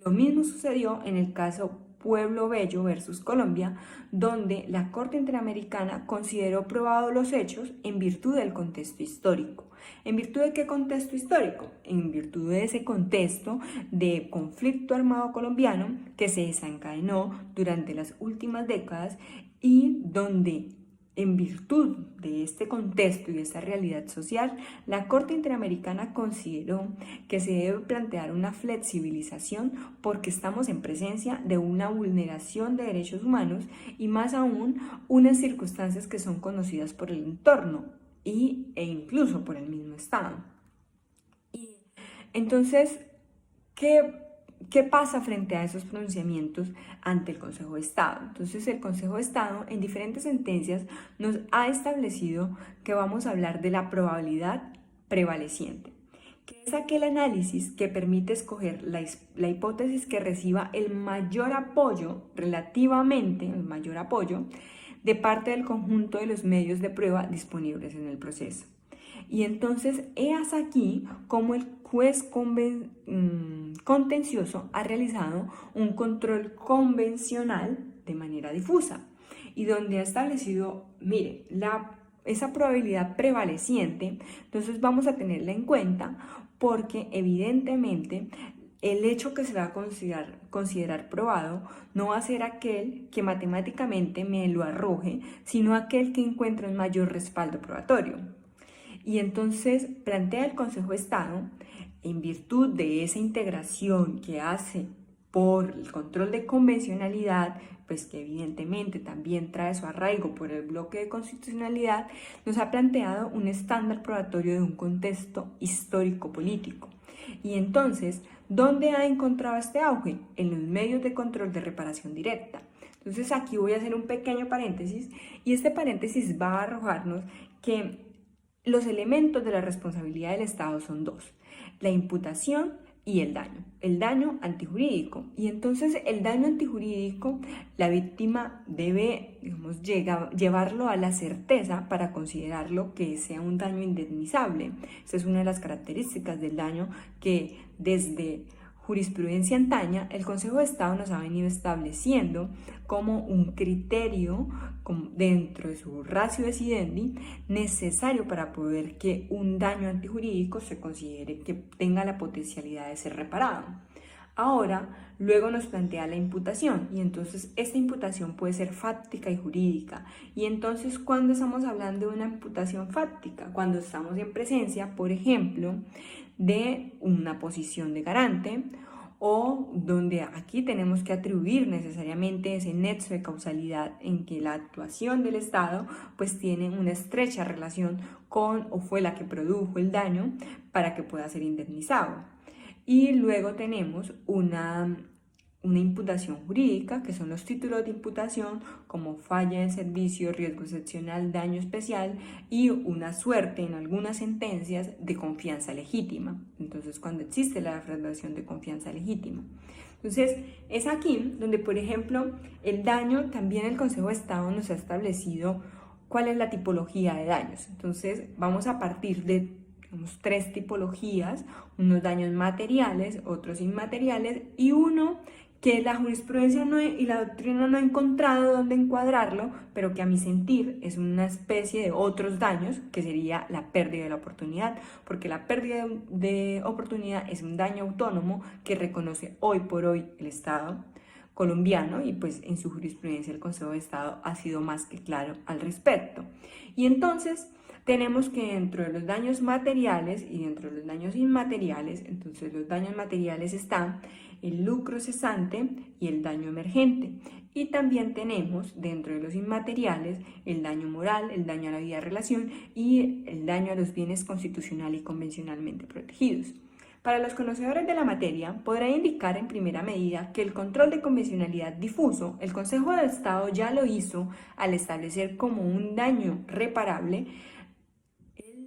Lo mismo sucedió en el caso Pueblo Bello versus Colombia, donde la Corte Interamericana consideró probados los hechos en virtud del contexto histórico. ¿En virtud de qué contexto histórico? En virtud de ese contexto de conflicto armado colombiano que se desencadenó durante las últimas décadas y donde, en virtud de este contexto y de esta realidad social, la Corte Interamericana consideró que se debe plantear una flexibilización porque estamos en presencia de una vulneración de derechos humanos y más aún unas circunstancias que son conocidas por el entorno e incluso por el mismo Estado. Y entonces, ¿qué pasa frente a esos pronunciamientos ante el Consejo de Estado? Entonces, el Consejo de Estado en diferentes sentencias nos ha establecido que vamos a hablar de la probabilidad prevaleciente, que es aquel análisis que permite escoger la hipótesis que reciba el mayor apoyo, relativamente el mayor apoyo, de parte del conjunto de los medios de prueba disponibles en el proceso. Y entonces, es aquí como el juez contencioso ha realizado un control convencional de manera difusa y donde ha establecido, mire, esa probabilidad prevaleciente, entonces vamos a tenerla en cuenta porque evidentemente el hecho que se va a considerar probado no va a ser aquel que matemáticamente me lo arroje, sino aquel que encuentre un mayor respaldo probatorio. Y entonces plantea el Consejo de Estado, en virtud de esa integración que hace por el control de convencionalidad, pues que evidentemente también trae su arraigo por el bloque de constitucionalidad, nos ha planteado un estándar probatorio de un contexto histórico-político. Y entonces, ¿dónde ha encontrado este auge? En los medios de control de reparación directa. Entonces aquí voy a hacer un pequeño paréntesis y este paréntesis va a arrojarnos que los elementos de la responsabilidad del Estado son dos: la imputación y el daño antijurídico. Y entonces el daño antijurídico, la víctima debe, digamos, llevarlo a la certeza para considerarlo que sea un daño indemnizable. Esa es una de las características del daño que desde jurisprudencia antaña el Consejo de Estado nos ha venido estableciendo como un criterio dentro de su ratio decidendi necesario para poder que un daño antijurídico se considere que tenga la potencialidad de ser reparado. Ahora, luego nos plantea la imputación y entonces esta imputación puede ser fáctica y jurídica. Y entonces, ¿cuándo estamos hablando de una imputación fáctica? Cuando estamos en presencia, por ejemplo, de una posición de garante o donde aquí tenemos que atribuir necesariamente ese nexo de causalidad en que la actuación del Estado pues tiene una estrecha relación con o fue la que produjo el daño para que pueda ser indemnizado. Y luego tenemos una imputación jurídica, que son los títulos de imputación como falla en servicio, riesgo excepcional, daño especial y una suerte en algunas sentencias de confianza legítima. Entonces, cuando existe la defraudación de confianza legítima. Entonces, es aquí donde, por ejemplo, el daño, también el Consejo de Estado nos ha establecido cuál es la tipología de daños. Entonces, vamos a partir de digamos, 3 tipologías, unos daños materiales, otros inmateriales y uno que la jurisprudencia y la doctrina no ha encontrado dónde encuadrarlo, pero que a mi sentir es una especie de otros daños, que sería la pérdida de la oportunidad, porque la pérdida de oportunidad es un daño autónomo que reconoce hoy por hoy el Estado colombiano y pues en su jurisprudencia el Consejo de Estado ha sido más que claro al respecto. Y entonces tenemos que dentro de los daños materiales y dentro de los daños inmateriales, entonces los daños materiales están el lucro cesante y el daño emergente. Y también tenemos dentro de los inmateriales el daño moral, el daño a la vida de relación y el daño a los bienes constitucional y convencionalmente protegidos. Para los conocedores de la materia, podrá indicar en primera medida que el control de convencionalidad difuso, el Consejo de Estado ya lo hizo al establecer como un daño reparable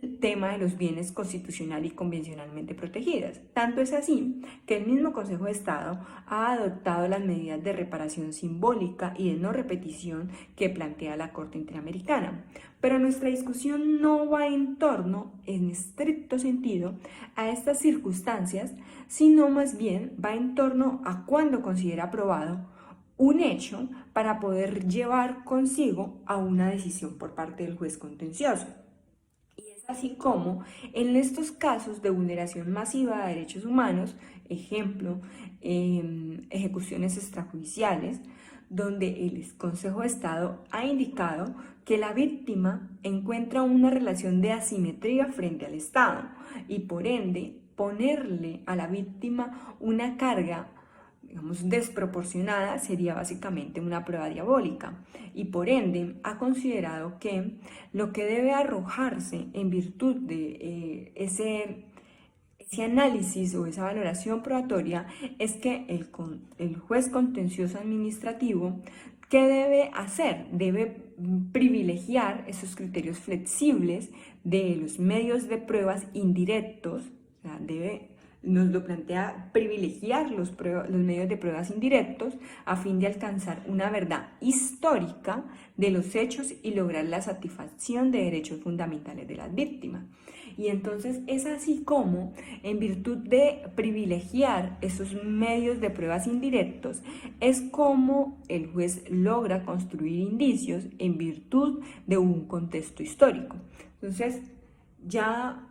el tema de los bienes constitucional y convencionalmente protegidos. Tanto es así que el mismo Consejo de Estado ha adoptado las medidas de reparación simbólica y de no repetición que plantea la Corte Interamericana. Pero nuestra discusión no va en torno, en estricto sentido, a estas circunstancias, sino más bien va en torno a cuándo considera aprobado un hecho para poder llevar consigo a una decisión por parte del juez contencioso. Así como en estos casos de vulneración masiva de derechos humanos, ejemplo, ejecuciones extrajudiciales, donde el Consejo de Estado ha indicado que la víctima encuentra una relación de asimetría frente al Estado y por ende ponerle a la víctima una carga, digamos, desproporcionada sería básicamente una prueba diabólica y por ende ha considerado que lo que debe arrojarse en virtud de ese análisis o esa valoración probatoria es que el juez contencioso administrativo, ¿qué debe hacer? Debe privilegiar esos criterios flexibles de los medios de pruebas indirectos, o sea, nos lo plantea privilegiar los medios de pruebas indirectos a fin de alcanzar una verdad histórica de los hechos y lograr la satisfacción de derechos fundamentales de las víctimas. Y entonces es así como, en virtud de privilegiar esos medios de pruebas indirectos, es como el juez logra construir indicios en virtud de un contexto histórico. Entonces, ya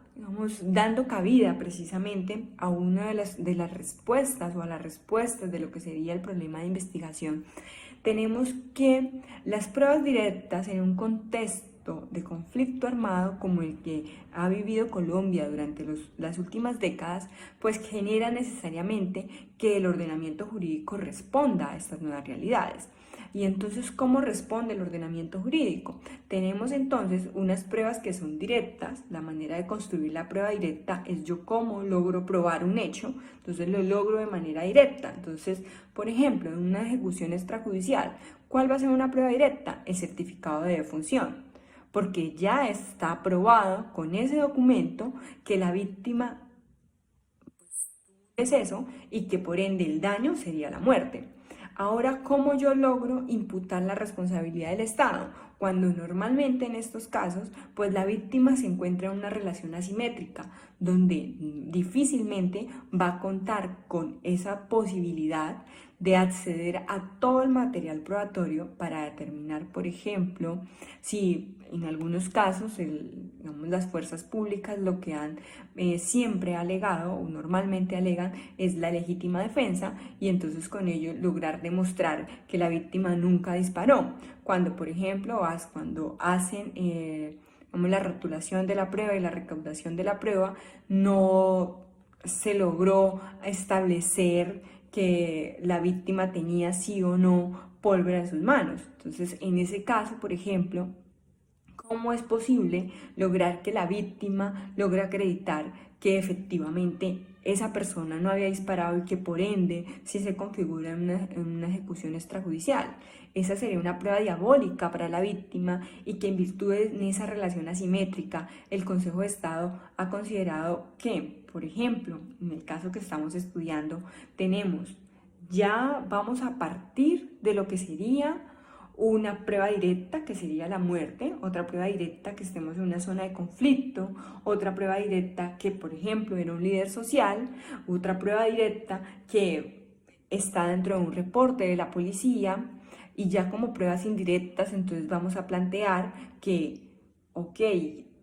dando cabida precisamente a una de las respuestas o a las respuestas de lo que sería el problema de investigación, tenemos que las pruebas directas en un contexto de conflicto armado como el que ha vivido Colombia durante las últimas décadas, pues genera necesariamente que el ordenamiento jurídico responda a estas nuevas realidades. Y entonces, ¿cómo responde el ordenamiento jurídico? Tenemos entonces unas pruebas que son directas. La manera de construir la prueba directa es yo cómo logro probar un hecho, entonces lo logro de manera directa. Entonces, por ejemplo, en una ejecución extrajudicial, ¿cuál va a ser una prueba directa? El certificado de defunción, porque ya está aprobado con ese documento que la víctima es eso y que por ende el daño sería la muerte. Ahora, ¿cómo yo logro imputar la responsabilidad del Estado? Cuando normalmente en estos casos, pues la víctima se encuentra en una relación asimétrica, donde difícilmente va a contar con esa posibilidad de acceder a todo el material probatorio para determinar, por ejemplo, si en algunos casos las fuerzas públicas lo que han siempre alegado o normalmente alegan es la legítima defensa y entonces con ello lograr demostrar que la víctima nunca disparó. Cuando, por ejemplo, cuando hacen la rotulación de la prueba y la recaudación de la prueba, no se logró establecer que la víctima tenía sí o no pólvora en sus manos. Entonces, en ese caso, por ejemplo, ¿cómo es posible lograr que la víctima logre acreditar que efectivamente esa persona no había disparado y que por ende sí se configura en una ejecución extrajudicial? Esa sería una prueba diabólica para la víctima y que en virtud de esa relación asimétrica el Consejo de Estado ha considerado que, por ejemplo, en el caso que estamos estudiando, ya vamos a partir de lo que sería una prueba directa que sería la muerte, otra prueba directa que estemos en una zona de conflicto, otra prueba directa que, por ejemplo, era un líder social, otra prueba directa que está dentro de un reporte de la policía, y ya como pruebas indirectas entonces vamos a plantear que, ok,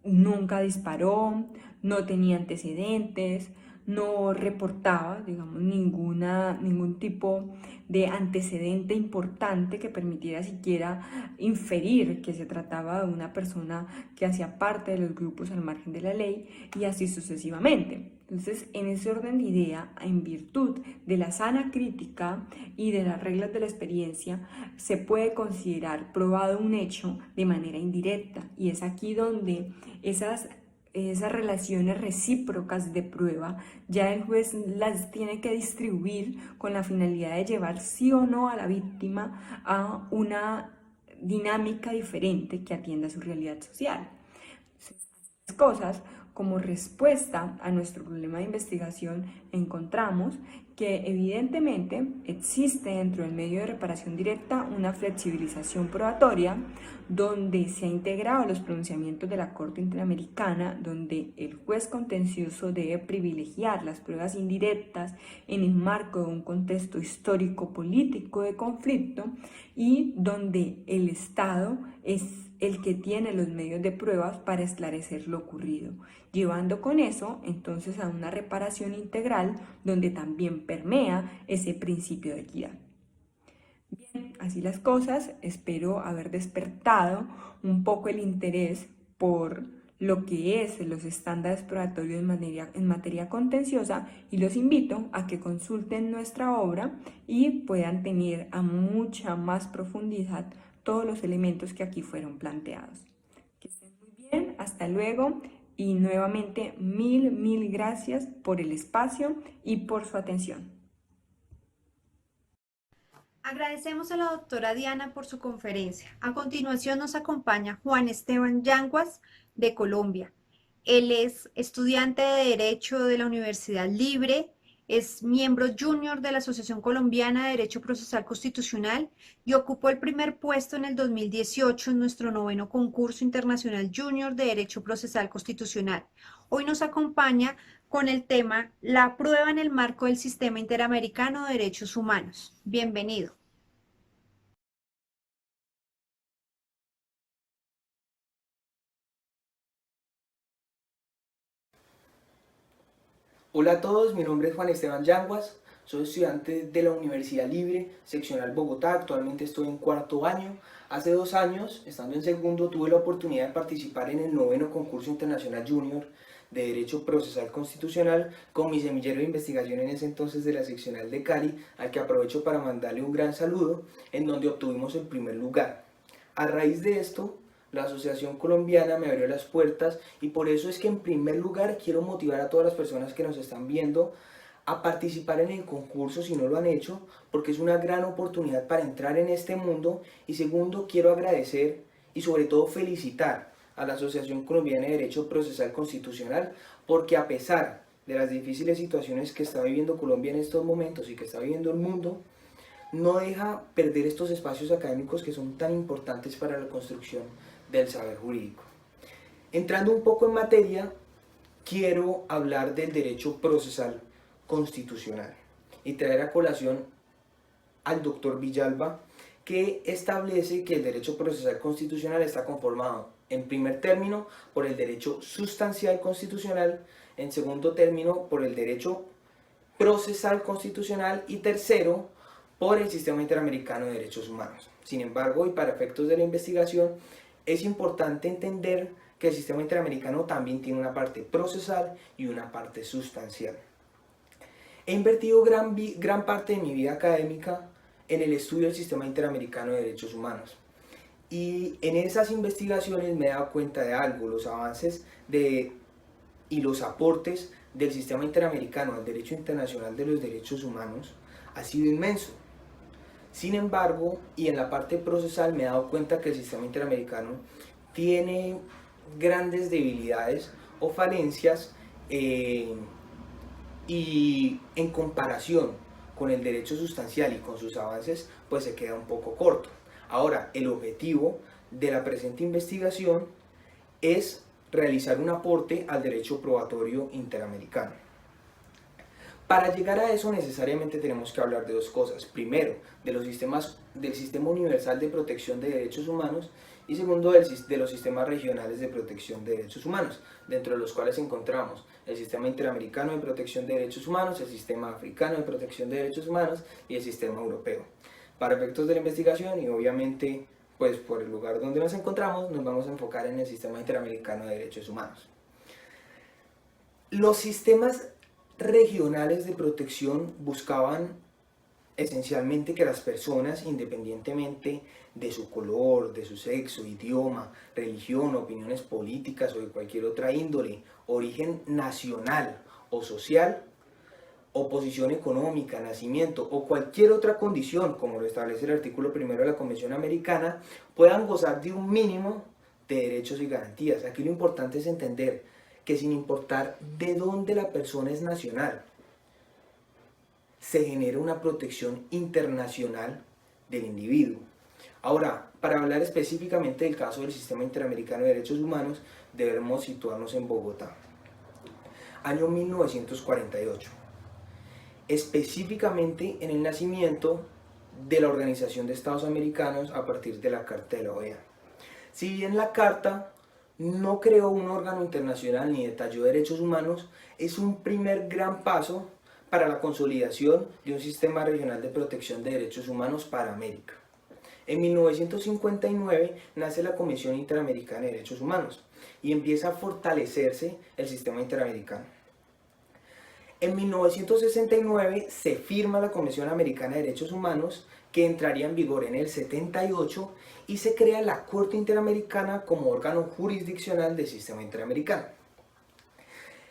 nunca disparó, no tenía antecedentes, no reportaba, digamos, ningún tipo de antecedente importante que permitiera siquiera inferir que se trataba de una persona que hacía parte de los grupos al margen de la ley, y así sucesivamente. Entonces, en ese orden de idea, en virtud de la sana crítica y de las reglas de la experiencia, se puede considerar probado un hecho de manera indirecta, y es aquí donde esas relaciones recíprocas de prueba, ya el juez las tiene que distribuir con la finalidad de llevar sí o no a la víctima a una dinámica diferente que atienda a su realidad social. Cosas, como respuesta a nuestro problema de investigación, encontramos que evidentemente existe dentro del medio de reparación directa una flexibilización probatoria, donde se ha integrado los pronunciamientos de la Corte Interamericana, donde el juez contencioso debe privilegiar las pruebas indirectas en el marco de un contexto histórico-político de conflicto, y donde el Estado es el que tiene los medios de pruebas para esclarecer lo ocurrido, llevando con eso entonces a una reparación integral donde también permea ese principio de equidad. Bien, así las cosas, espero haber despertado un poco el interés por lo que es los estándares probatorios en materia contenciosa, y los invito a que consulten nuestra obra y puedan tener a mucha más profundidad todos los elementos que aquí fueron planteados. Que estén muy bien, hasta luego, y nuevamente mil gracias por el espacio y por su atención. Agradecemos a la doctora Diana por su conferencia. A continuación nos acompaña Juan Esteban Yanguas, de Colombia. Él es estudiante de Derecho de la Universidad Libre, es miembro junior de la Asociación Colombiana de Derecho Procesal Constitucional y ocupó el primer puesto en el 2018 en nuestro 9º concurso internacional junior de Derecho Procesal Constitucional. Hoy nos acompaña con el tema La prueba en el marco del Sistema Interamericano de Derechos Humanos. Bienvenido. Hola a todos, mi nombre es Juan Esteban Yanguas, soy estudiante de la Universidad Libre, seccional Bogotá, actualmente estoy en 4º año. Hace 2 años, estando en 2º, tuve la oportunidad de participar en el 9º concurso internacional junior de Derecho Procesal Constitucional con mi semillero de investigación en ese entonces de la seccional de Cali, al que aprovecho para mandarle un gran saludo, en donde obtuvimos el primer lugar. A raíz de esto, la Asociación Colombiana me abrió las puertas, y por eso es que en primer lugar quiero motivar a todas las personas que nos están viendo a participar en el concurso si no lo han hecho, porque es una gran oportunidad para entrar en este mundo. Y segundo, quiero agradecer y sobre todo felicitar a la Asociación Colombiana de Derecho Procesal Constitucional, porque a pesar de las difíciles situaciones que está viviendo Colombia en estos momentos y que está viviendo el mundo, no deja perder estos espacios académicos que son tan importantes para la construcción del saber jurídico. Entrando un poco en materia, quiero hablar del derecho procesal constitucional y traer a colación al doctor Villalba, que establece que el derecho procesal constitucional está conformado, en primer término, por el derecho sustancial constitucional, en segundo término, por el derecho procesal constitucional, y tercero, por el Sistema Interamericano de Derechos Humanos. Sin embargo, y para efectos de la investigación, es importante entender que el Sistema Interamericano también tiene una parte procesal y una parte sustancial. He invertido gran parte de mi vida académica en el estudio del Sistema Interamericano de Derechos Humanos. Y en esas investigaciones me he dado cuenta de algo: los avances y los aportes del Sistema Interamericano al derecho internacional de los derechos humanos ha sido inmenso. Sin embargo, y en la parte procesal me he dado cuenta que el Sistema Interamericano tiene grandes debilidades o falencias, y en comparación con el derecho sustancial y con sus avances, pues se queda un poco corto. Ahora, el objetivo de la presente investigación es realizar un aporte al derecho probatorio interamericano. Para llegar a eso necesariamente tenemos que hablar de dos cosas. Primero, del Sistema Universal de Protección de Derechos Humanos y segundo, de los sistemas regionales de protección de derechos humanos, dentro de los cuales encontramos el Sistema Interamericano de Protección de Derechos Humanos, el Sistema Africano de Protección de Derechos Humanos y el Sistema Europeo. Para efectos de la investigación y obviamente pues por el lugar donde nos encontramos, nos vamos a enfocar en el Sistema Interamericano de Derechos Humanos. Los sistemas regionales de protección buscaban esencialmente que las personas, independientemente de su color, de su sexo, idioma, religión, opiniones políticas o de cualquier otra índole, origen nacional o social, o posición económica, nacimiento o cualquier otra condición, como lo establece el artículo 1 de la Convención Americana, puedan gozar de un mínimo de derechos y garantías. Aquí lo importante es entender que sin importar de dónde la persona es nacional, se genera una protección internacional del individuo. Ahora, para hablar específicamente del caso del Sistema Interamericano de Derechos Humanos, debemos situarnos en Bogotá, año 1948. Específicamente en el nacimiento de la Organización de Estados Americanos a partir de la Carta de la OEA. Si bien la Carta no creó un órgano internacional ni detalló derechos humanos, es un primer gran paso para la consolidación de un sistema regional de protección de derechos humanos para América. En 1959 nace la Comisión Interamericana de Derechos Humanos y empieza a fortalecerse el sistema interamericano. En 1969 se firma la Convención Americana de Derechos Humanos, que entraría en vigor en el 78, y se crea la Corte Interamericana como órgano jurisdiccional del sistema interamericano.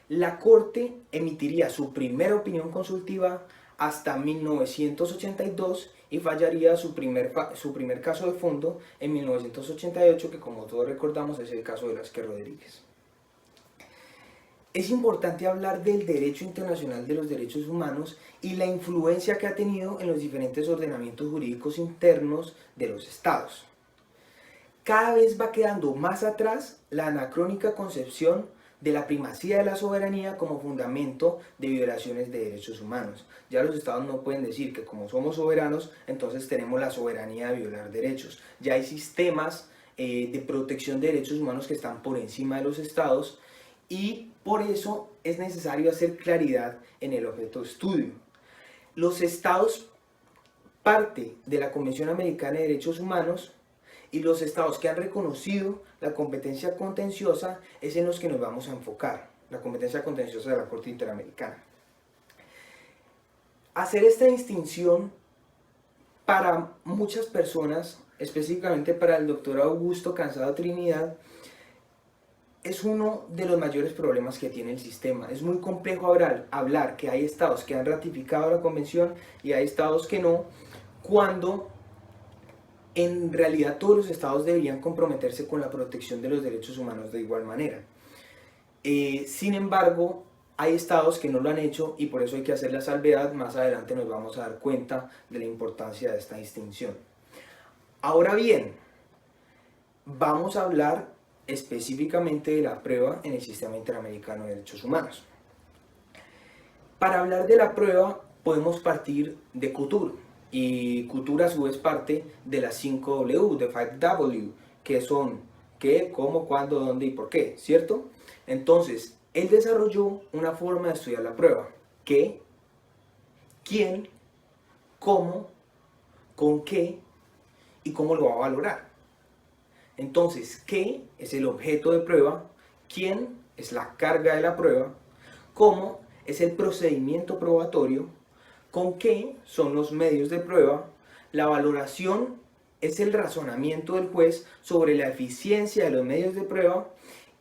La Corte emitiría su primera opinión consultiva hasta 1982 y fallaría su primer caso de fondo en 1988, que como todos recordamos es el caso de Velázquez Rodríguez. Es importante hablar del derecho internacional de los derechos humanos y la influencia que ha tenido en los diferentes ordenamientos jurídicos internos de los estados. Cada vez va quedando más atrás la anacrónica concepción de la primacía de la soberanía como fundamento de violaciones de derechos humanos. Ya los estados no pueden decir que como somos soberanos, entonces tenemos la soberanía de violar derechos. Ya hay sistemas de protección de derechos humanos que están por encima de los estados, y por eso es necesario hacer claridad en el objeto de estudio. Los estados parte de la Convención Americana de Derechos Humanos, y los estados que han reconocido la competencia contenciosa es en los que nos vamos a enfocar, la competencia contenciosa de la Corte Interamericana. Hacer esta distinción para muchas personas, específicamente para el doctor Augusto Cansado Trinidad, es uno de los mayores problemas que tiene el sistema. Es muy complejo hablar que hay estados que han ratificado la convención y hay estados que no, cuando en realidad todos los estados deberían comprometerse con la protección de los derechos humanos de igual manera. Sin embargo, hay estados que no lo han hecho y por eso hay que hacer la salvedad. Más adelante nos vamos a dar cuenta de la importancia de esta distinción. Ahora bien, vamos a hablar específicamente de la prueba en el Sistema Interamericano de Derechos Humanos. Para hablar de la prueba podemos partir de COUTUR, y COUTUR a su vez parte de las 5W, de 5W, que son qué, cómo, cuándo, dónde y por qué, ¿cierto? Entonces, él desarrolló una forma de estudiar la prueba: qué, quién, cómo, con qué y cómo lo va a valorar. Entonces, ¿qué es el objeto de prueba? ¿Quién es la carga de la prueba? ¿Cómo es el procedimiento probatorio? ¿Con qué son los medios de prueba? La valoración es el razonamiento del juez sobre la eficiencia de los medios de prueba,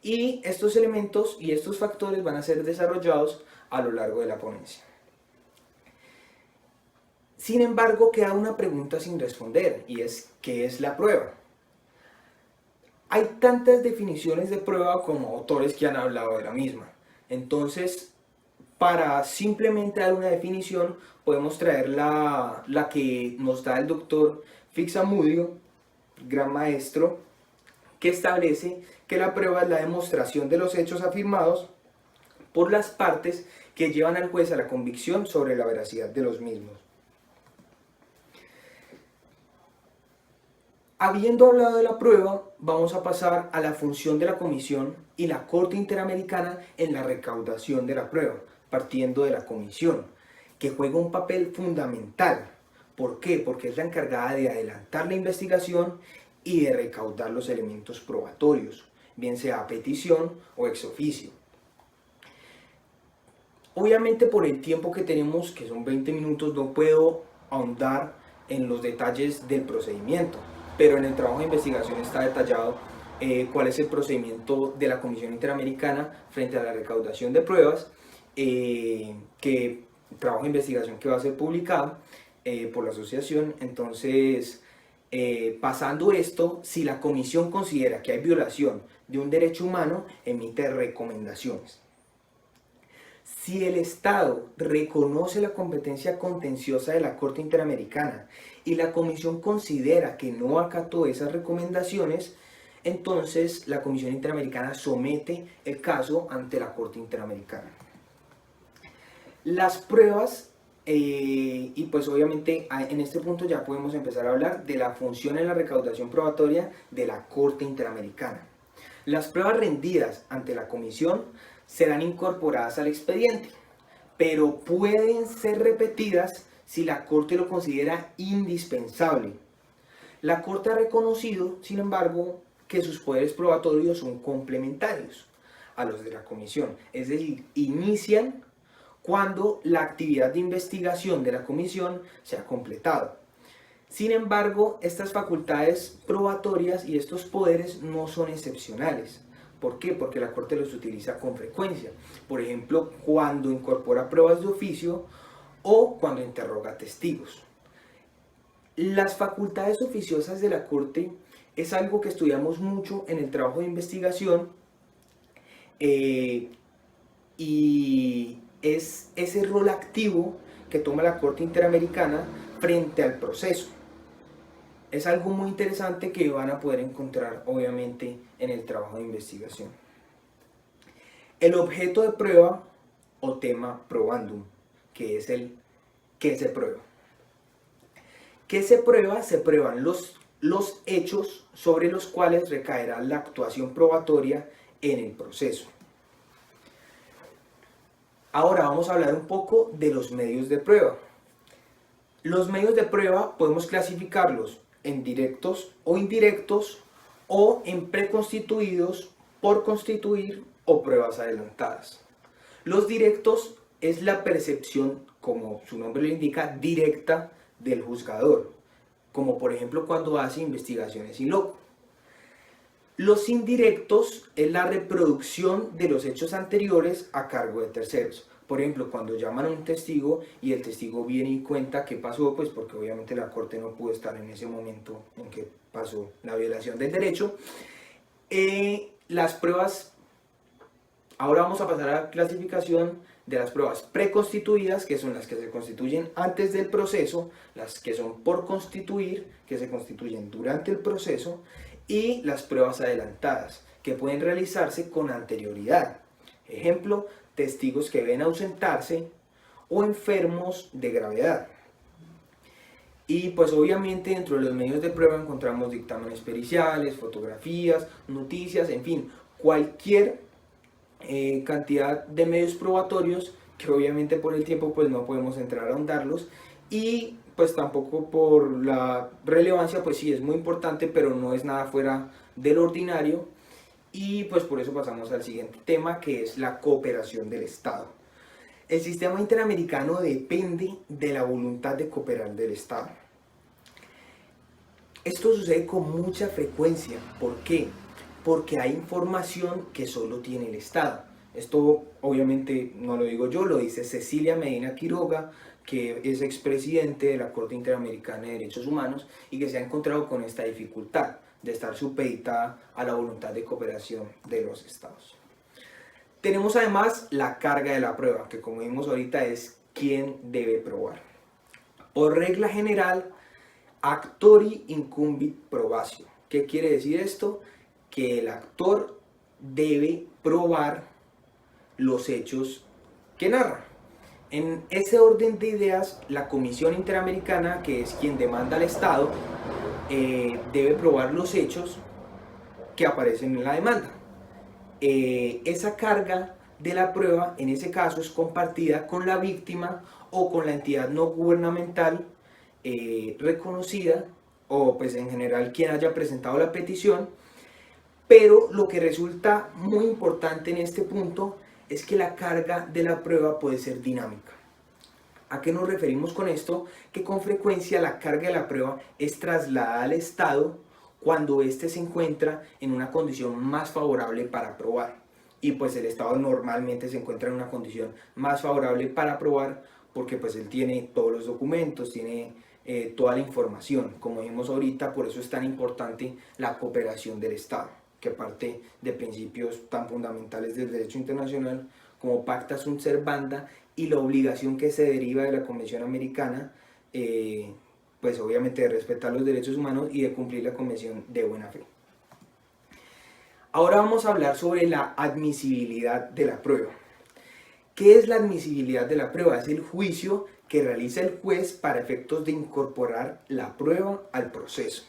y estos elementos y estos factores van a ser desarrollados a lo largo de la ponencia. Sin embargo, queda una pregunta sin responder, y es ¿qué es la prueba? Hay tantas definiciones de prueba como autores que han hablado de la misma. Entonces, para simplemente dar una definición, podemos traer la que nos da el doctor Fixamudio, gran maestro, que establece que la prueba es la demostración de los hechos afirmados por las partes que llevan al juez a la convicción sobre la veracidad de los mismos. Habiendo hablado de la prueba, vamos a pasar a la función de la Comisión y la Corte Interamericana en la recaudación de la prueba, partiendo de la Comisión, que juega un papel fundamental. ¿Por qué? Porque es la encargada de adelantar la investigación y de recaudar los elementos probatorios, bien sea a petición o ex oficio. Obviamente por el tiempo que tenemos, que son 20 minutos, no puedo ahondar en los detalles del procedimiento, pero en el trabajo de investigación está detallado cuál es el procedimiento de la Comisión Interamericana frente a la recaudación de pruebas, trabajo de investigación que va a ser publicado por la asociación. Entonces, pasando esto, si la Comisión considera que hay violación de un derecho humano, emite recomendaciones. Si el Estado reconoce la competencia contenciosa de la Corte Interamericana y la Comisión considera que no acató esas recomendaciones, entonces la Comisión Interamericana somete el caso ante la Corte Interamericana. Las pruebas, y pues obviamente en este punto ya podemos empezar a hablar de la función en la recaudación probatoria de la Corte Interamericana. Las pruebas rendidas ante la Comisión serán incorporadas al expediente, pero pueden ser repetidas si la Corte lo considera indispensable. La Corte ha reconocido, sin embargo, que sus poderes probatorios son complementarios a los de la Comisión, es decir, inician cuando la actividad de investigación de la Comisión se ha completado. Sin embargo, estas facultades probatorias y estos poderes no son excepcionales. ¿Por qué? Porque la Corte los utiliza con frecuencia. Por ejemplo, cuando incorpora pruebas de oficio o cuando interroga testigos. Las facultades oficiosas de la Corte es algo que estudiamos mucho en el trabajo de investigación y es ese rol activo que toma la Corte Interamericana frente al proceso. Es algo muy interesante que van a poder encontrar obviamente en el trabajo de investigación. El objeto de prueba o tema probandum, que es el que se prueba. ¿Qué se prueba? Se prueban los hechos sobre los cuales recaerá la actuación probatoria en el proceso. Ahora vamos a hablar un poco de los medios de prueba. Los medios de prueba podemos clasificarlos en directos o indirectos o en preconstituidos, por constituir o pruebas adelantadas. Los directos es la percepción, como su nombre lo indica, directa del juzgador, como por ejemplo cuando hace investigaciones in loco. Los indirectos es la reproducción de los hechos anteriores a cargo de terceros. Por ejemplo, cuando llaman a un testigo y el testigo viene y cuenta qué pasó, pues porque obviamente la Corte no pudo estar en ese momento en que pasó la violación del derecho. Las pruebas, ahora vamos a pasar a la clasificación de las pruebas preconstituidas, que son las que se constituyen antes del proceso, las que son por constituir, que se constituyen durante el proceso, y las pruebas adelantadas, que pueden realizarse con anterioridad. Ejemplo, testigos que deben ausentarse o enfermos de gravedad. Y pues obviamente dentro de los medios de prueba encontramos dictámenes periciales, fotografías, noticias, en fin, cualquier cantidad de medios probatorios que obviamente por el tiempo pues no podemos entrar a ahondarlos, y pues tampoco por la relevancia, pues sí es muy importante, pero no es nada fuera del ordinario. Y pues por eso pasamos al siguiente tema, que es la cooperación del Estado. El sistema interamericano depende de la voluntad de cooperar del Estado. Esto sucede con mucha frecuencia. ¿Por qué? Porque hay información que solo tiene el Estado. Esto obviamente no lo digo yo, lo dice Cecilia Medina Quiroga, que es expresidente de la Corte Interamericana de Derechos Humanos y que se ha encontrado con esta dificultad de estar supeditada a la voluntad de cooperación de los estados. Tenemos además la carga de la prueba, que como vimos ahorita es quién debe probar. Por regla general, actori incumbit probatio. ¿Qué quiere decir esto? Que el actor debe probar los hechos que narra. En ese orden de ideas, la Comisión Interamericana, que es quien demanda al Estado, debe probar los hechos que aparecen en la demanda. Esa carga de la prueba, en ese caso, es compartida con la víctima o con la entidad no gubernamental reconocida, o pues en general quien haya presentado la petición. Pero lo que resulta muy importante en este punto es que la carga de la prueba puede ser dinámica. ¿A qué nos referimos con esto? Que con frecuencia la carga de la prueba es trasladada al Estado cuando éste se encuentra en una condición más favorable para probar. Y pues el Estado normalmente se encuentra en una condición más favorable para probar porque pues él tiene todos los documentos, tiene toda la información. Como dijimos ahorita, por eso es tan importante la cooperación del Estado, que parte de principios tan fundamentales del derecho internacional como pacta sunt servanda y la obligación que se deriva de la Convención Americana, pues obviamente de respetar los derechos humanos y de cumplir la Convención de buena fe. Ahora vamos a hablar sobre la admisibilidad de la prueba. ¿Qué es la admisibilidad de la prueba? Es el juicio que realiza el juez para efectos de incorporar la prueba al proceso.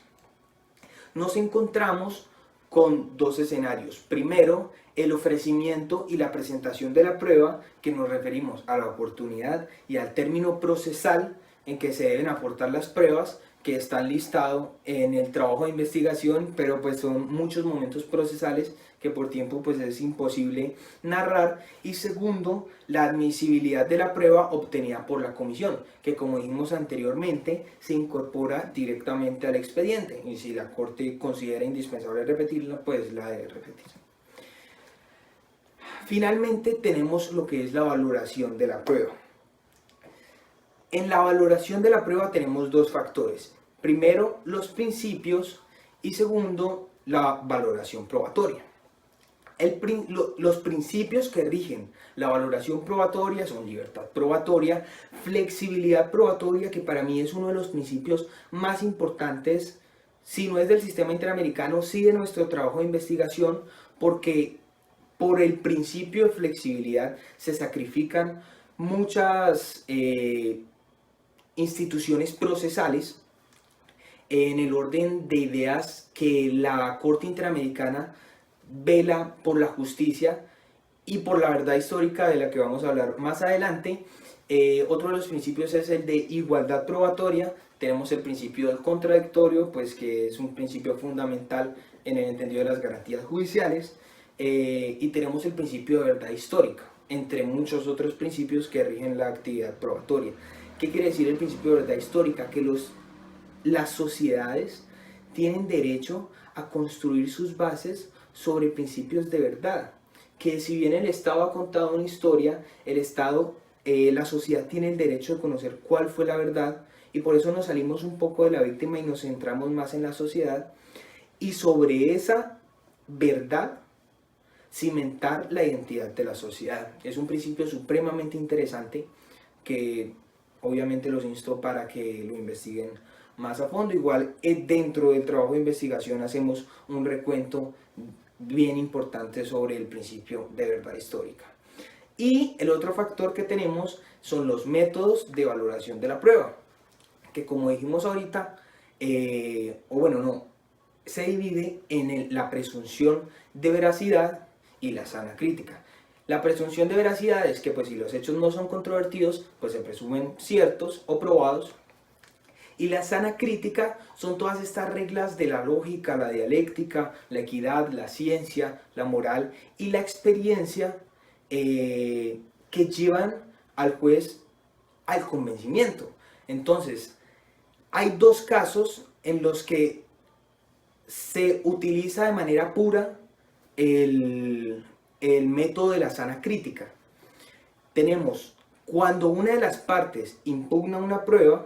Nos encontramos con dos escenarios. Primero, el ofrecimiento y la presentación de la prueba, que nos referimos a la oportunidad y al término procesal en que se deben aportar las pruebas, que están listados en el trabajo de investigación, pero pues son muchos momentos procesales que por tiempo pues es imposible narrar. Y segundo, la admisibilidad de la prueba obtenida por la comisión, que como dijimos anteriormente, se incorpora directamente al expediente y si la Corte considera indispensable repetirla, pues la debe repetir. Finalmente tenemos lo que es la valoración de la prueba. En la valoración de la prueba tenemos dos factores. Primero, los principios y segundo, la valoración probatoria. Los principios que rigen la valoración probatoria son libertad probatoria, flexibilidad probatoria, que para mí es uno de los principios más importantes, si no es del sistema interamericano, sí de nuestro trabajo de investigación, porque por el principio de flexibilidad se sacrifican muchas instituciones procesales en el orden de ideas que la Corte Interamericana vela por la justicia y por la verdad histórica, de la que vamos a hablar más adelante. Otro de los principios es el de igualdad probatoria. Tenemos el principio del contradictorio, pues que es un principio fundamental en el entendido de las garantías judiciales, y tenemos el principio de verdad histórica, entre muchos otros principios que rigen la actividad probatoria. ¿Qué quiere decir el principio de verdad histórica? Que las sociedades tienen derecho a construir sus bases sobre principios de verdad, que si bien el Estado ha contado una historia, la sociedad tiene el derecho de conocer cuál fue la verdad, y por eso nos salimos un poco de la víctima y nos centramos más en la sociedad, y sobre esa verdad cimentar la identidad de la sociedad. Es un principio supremamente interesante que obviamente los insto para que lo investiguen más a fondo. Igual dentro del trabajo de investigación hacemos un recuento bien importante sobre el principio de verdad histórica. Y el otro factor que tenemos son los métodos de valoración de la prueba, que como dijimos ahorita, se divide en la presunción de veracidad y la sana crítica. La presunción de veracidad es que pues si los hechos no son controvertidos, pues se presumen ciertos o probados. Y la sana crítica son todas estas reglas de la lógica, la dialéctica, la equidad, la ciencia, la moral y la experiencia que llevan al juez al convencimiento. Entonces, hay dos casos en los que se utiliza de manera pura el método de la sana crítica. Tenemos cuando una de las partes impugna una prueba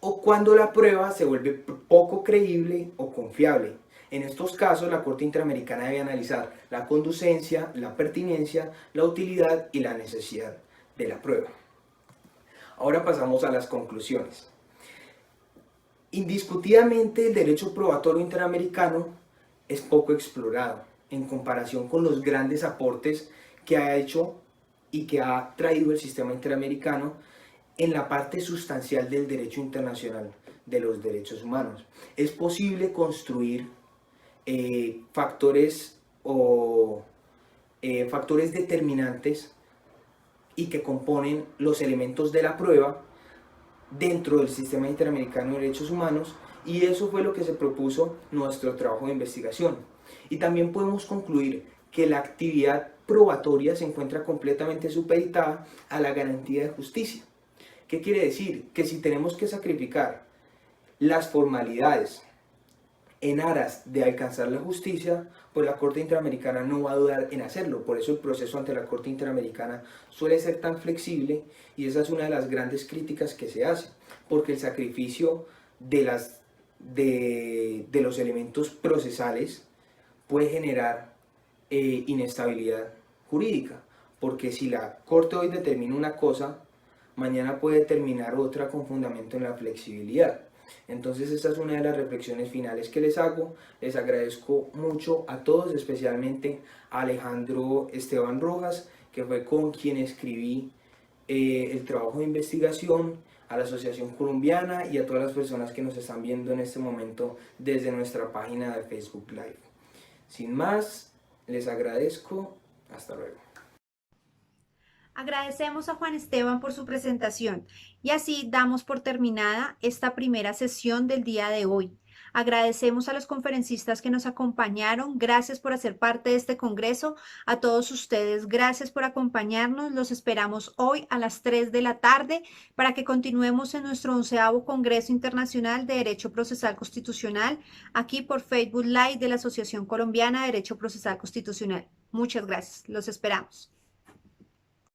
o cuando la prueba se vuelve poco creíble o confiable. En estos casos, la Corte Interamericana debe analizar la conducencia, la pertinencia, la utilidad y la necesidad de la prueba. Ahora pasamos a las conclusiones. Indiscutidamente el derecho probatorio interamericano es poco explorado en comparación con los grandes aportes que ha hecho y que ha traído el sistema interamericano en la parte sustancial del derecho internacional de los derechos humanos. Es posible construir factores determinantes y que componen los elementos de la prueba dentro del sistema interamericano de derechos humanos, y eso fue lo que se propuso nuestro trabajo de investigación. Y también podemos concluir que la actividad probatoria se encuentra completamente supeditada a la garantía de justicia. ¿Qué quiere decir? Que si tenemos que sacrificar las formalidades en aras de alcanzar la justicia, pues la Corte Interamericana no va a dudar en hacerlo. Por eso el proceso ante la Corte Interamericana suele ser tan flexible, y esa es una de las grandes críticas que se hace, porque el sacrificio de los elementos procesales puede generar inestabilidad jurídica, porque si la Corte hoy determina una cosa, mañana puede determinar otra con fundamento en la flexibilidad. Entonces esta es una de las reflexiones finales que les hago. Les agradezco mucho a todos, especialmente a Alejandro Esteban Rojas, que fue con quien escribí el trabajo de investigación, a la Asociación Colombiana y a todas las personas que nos están viendo en este momento desde nuestra página de Facebook Live. Sin más, les agradezco. Hasta luego. Agradecemos a Juan Esteban por su presentación y así damos por terminada esta primera sesión del día de hoy. Agradecemos a los conferencistas que nos acompañaron. Gracias por hacer parte de este congreso. A todos ustedes, gracias por acompañarnos. Los esperamos hoy a las 3 de la tarde para que continuemos en nuestro 11º Congreso Internacional de Derecho Procesal Constitucional, aquí por Facebook Live de la Asociación Colombiana de Derecho Procesal Constitucional. Muchas gracias. Los esperamos.